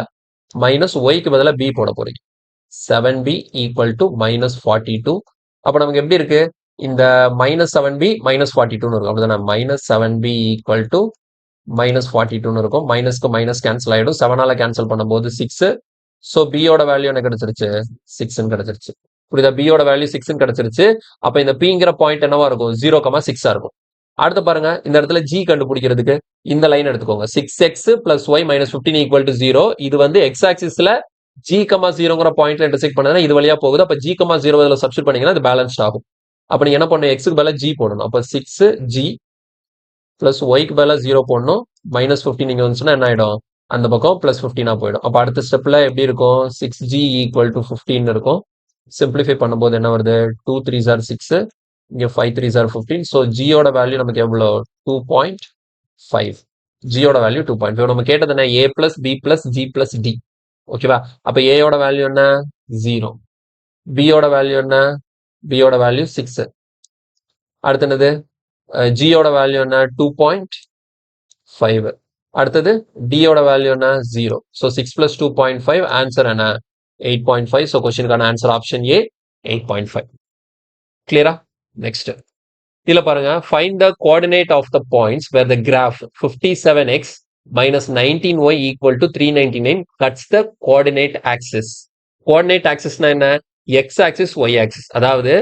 மைனஸ் ஒய்க்கு பதிலா b போட போறீங்க. 7b equal to -42. அப்ப நமக்கு எப்படி இருக்கு? இந்த -7b -42ன்னு இருக்கும். அப்படிதானே? -7b equal to -42ன்னு இருக்கும். மைனஸ்க்கு மைனஸ் கேன்சல் ஆயிடும். 7ஆல கேன்சல் பண்ணும்போது 6. ஸோ b யோட வேல்யூ என்ன கிடைச்சிருச்சு? 6ன்னு கிடைச்சிருச்சு. புரியுதா? b யோட வேல்யூ 6ன்னு கிடைச்சிருச்சு. அப்ப இந்த pங்கிற பாயிண்ட் என்னவா இருக்கும்? 0, 6ஆ இருக்கும். அடுத்து பாருங்க, இந்த இடத்துல g கண்டுபிடிக்கிறதுக்கு இந்த லைன் எடுத்துக்கோங்க. 6x plus y minus 15 equal to 0. இது வந்து x ஆக்சிஸ்ல g, 0ங்கிற பாயிண்ட்ல இன்டர்செக்ட் பண்ணதுனா இது வழியா போகுது. அப்ப g, 0 இதுல சப்ஸ்டிட் பண்ணீங்கன்னா இது பேலன்ஸ்ட் ஆகும். அப்ப நீங்க என்ன பண்ணணும்? x க்கு பதிலா g போடணும். அப்ப 6g plus y க்கு பதிலா 0 போடணும். -15 இங்க வந்துச்சுன்னா என்ன ஆயிடும்? அந்த பக்கம் +15ஆ போயிடும். அப்ப அடுத்த ஸ்டெப்ல எப்படி இருக்கும்? 6g equal to 15 இருக்கும். சிம்பிளிஃபை பண்ணும்போது என்ன வருது? 2 3s are 6, இங்க 5 3s are 15. ஸோ g யோட வேல்யூ நமக்கு எவ்வளோ? 2.5. g யோட வேல்யூ 2.5. நம்ம கேட்டது என்ன? a plus b plus g plus d. ஓகேவா? அப்ப a யோட வேல்யூ என்ன? 0. b யோட வேல்யூ என்ன? b யோட வேல்யூ 6. அடுத்து என்னது? g யோட வேல்யூ என்ன? 2.5. அடுத்தது d யோட வேல்யூ என்ன? 0. ஸோ 6 plus 2.5 ஆன்சர் என்ன? 8.5. ஸோ கொஸ்டினுக்கான ஆன்சர் ஆப்ஷன் ஏ, 8.5. கிளியரா? நெக்ஸ்ட் இதுல பாருங்க, find the coordinate of the points where the graph 57x minus 19y equal to 399 cuts the coordinate axis. Coordinate ஆக்சிஸ்னா என்ன? X axis y axis. அதாவது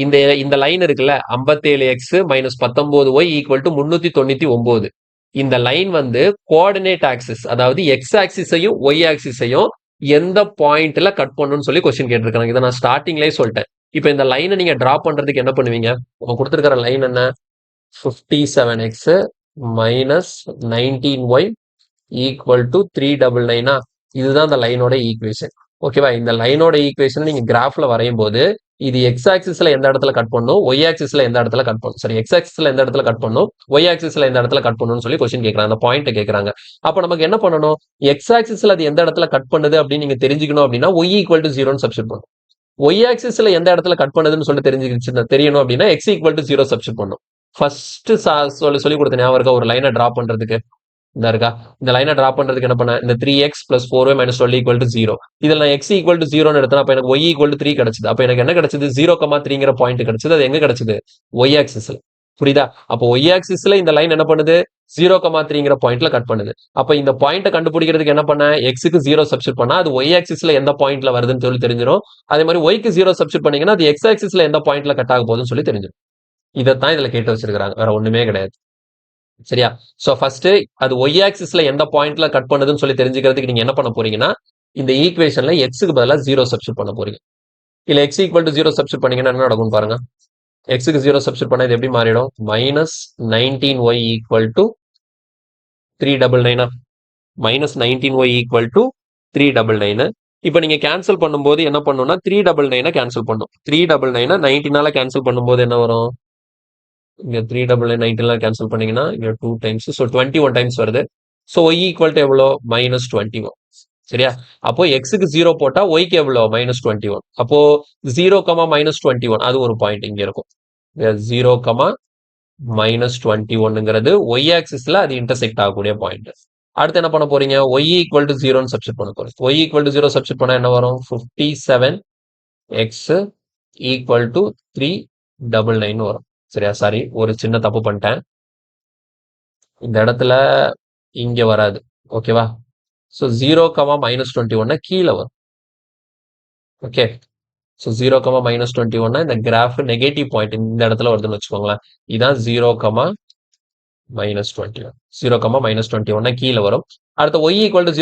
இந்த இந்த லைன் இருக்குல்ல, 57x minus 19y equal to 399. இந்த லைன் வந்து கோஆர்டினேட் ஆக்சிஸ், அதாவது எக்ஸ் ஆக்சிஸையும் ஒய் ஆக்சிஸையும் எந்த பாயிண்ட்ல கட் பண்ணணும்னு சொல்லி கொஸ்டின் கேட்டிருக்காங்க. இதை நான் ஸ்டார்டிங்லேயே சொல்லிட்டேன். இப்போ இந்த லைனை நீங்க டிரா பண்றதுக்கு என்ன பண்ணுவீங்க? உங்க கொடுத்துருக்கிற லைன் என்ன? 57x minus 19y equal to 399. இதுதான் இந்த லைனோட ஈக்குவேஷன். ஓகேவா? இந்த லைனோட ஈக்குவேஷன் நீங்க கிராஃப்ல வரையும் போது இது எக்ஸ் ஆக்சிஸ்ல எந்த இடத்துல கட் பண்ணும், ஒய் ஆக்சிஸ்ல எந்த இடத்துல கட் பண்ணும், சரி எக்ஸ் ஆக்சிஸ்ல எந்த இடத்துல கட் பண்ணும், ஒய் ஆக்சிஸ்ல எந்த இடத்துல கட் பண்ணணும்னு சொல்லி கொஸ்டின் கேட்கறாங்க, அந்த பாயிண்ட் கேட்கறாங்க. அப்ப நமக்கு என்ன பண்ணணும்? எக்ஸ் ஆக்சிஸ்ல அது எந்த இடத்துல கட் பண்ணுது அப்படின்னு நீங்க தெரிஞ்சுக்கணும் அப்படின்னா ஒய் ஈக்குவல் டு 0 சப்ஸ்டிட் பண்ணும். ஒய் ஆக்சிஸ்ல எந்த இடத்துல கட் பண்ணுதுன்னு சொல்லி தெரியணும் அப்படின்னா எக்ஸ் ஈக்குவல் டு 0 சப்ஸ்டிட் பண்ணும். ஃபர்ஸ்ட் சொல்லி கொடுத்த ஞாபகம் இருக்கா ஒரு லைனை டிரா பண்றதுக்கு? இந்த இருக்கா, இந்த லைனை டிரா பண்றதுக்கு என்ன பண்ண, இந்த 3x plus 4y minus 12 equal to 0. இதுல நான் x ஈக்குவல் டு 0 எடுத்தேன். அப்ப எனக்கு y ஈக்குவல் டு 3 கிடைச்சது. அப்ப எனக்கு என்ன கிடைச்சது? 0,3ங்கிற பாயிண்ட் கிடைச்சது. அது எங்க கிடைச்சது? y ஆக்சிஸ்ல. புரியுதா? அப்போ y ஆக்சிஸ்ல இந்த லைன் என்ன பண்ணுது? 0,3ங்கிற பாயிண்ட்ல கட் பண்ணுது. அப்ப இந்த பாயிண்ட்டை கண்டுபிடிக்கிறதுக்கு என்ன பண்ண, எக்ஸுக்கு 0 சப்ஸ்டிட் பண்ணா அது y ஆக்சிஸ்ல எந்த பாயிண்ட்ல வருதுன்னு சொல்லி தெரிஞ்சிடும். அதே மாதிரி ஒய்க்கு 0 சப்ஸ்டிட் பண்ணீங்கன்னா அது x ஆக்சிஸ்ல எந்த பாயிண்ட்ல கட் ஆக போகுதுன்னு சொல்லி தெரிஞ்சிடும். இதைத்தான் இதுல கேட்டு வச்சிருக்காங்க, வேற ஒண்ணுமே கிடையாது. சரியா? சோ ஃபர்ஸ்ட் அது ஒய் ஆக்சிஸ்ல எந்த பாயிண்ட்ல கட் பண்ணுதுன்னு சொல்லி தெரிஞ்சுக்கிறதுக்கு நீங்க என்ன பண்ண போறீங்கன்னா, இந்த ஈக்குவேஷன்ல எக்ஸுக்கு பதிலா 0 சப்ஸ்டிட் பண்ண போறீங்க. இல்ல எக்ஸ் ஈக்குவல் டு 0 சப்ஸ்டிட் பண்ணீங்கன்னா என்ன நடக்கும் பாருங்க. எக்ஸுக்கு 0 சப்ஸ்டிட் பண்ணா இது எப்படி மாறிடும்? Minus 19y equal to 399. Minus 19y equal to 399. இப்போ நீங்க கேன்சல் பண்ணும்போது என்ன பண்ணும்னா 399 கேன்சல் பண்ணும். 399 19ஆல கேன்சல் பண்ணும்போது என்ன வரும்? இங்க 399 19 கேன்சல் பண்ணீங்கன்னா இங்க 2 டைம்ஸ், ஸோ 21 டைம்ஸ் வருது. ஸோ ஒய் ஈக்குவல் டு எவ்வளோ? மைனஸ் 21. சரியா? அப்போ எக்ஸுக்கு 0 போட்டா ஒய்க்கு எவ்வளோ? மைனஸ் 21. அப்போ 0, மைனஸ் 21 அது ஒரு பாயிண்ட் இங்க இருக்கும். 0, மைனஸ் 21ங்கிறது ஒய் ஆக்சிஸ்ல அது இன்டர்செக்ட் ஆகக்கூடிய பாயிண்ட். அடுத்து என்ன பண்ண போறீங்க? ஒய் ஈக்குவல் டு 0 சப்ஸ்டிட் பண்ண போறீங்க. ஒய் ஈக்குவல் டு 0 சப்ஸ்டிட் பண்ணா என்ன வரும்? 57x ஈக்குவல் டு 399 வரும். சரியா? சாரி, ஒரு சின்ன தப்பு பண்ணிட்டேன். இந்த இடத்துல இங்க வராது. ஓகேவா? ஸோ 0, மைனஸ் 21 கீழே வரும். ஓகே, ஸோ 0, மைனஸ் 21 இந்த கிராஃப் நெகட்டிவ் பாயிண்ட் இந்த இடத்துல வருதுன்னு வச்சுக்கோங்களேன். இதான் 0, மைனஸ் 21. 0, மைனஸ் 21 கீழே வரும். அடுத்து ஒய் ஈக்குவல் டு 0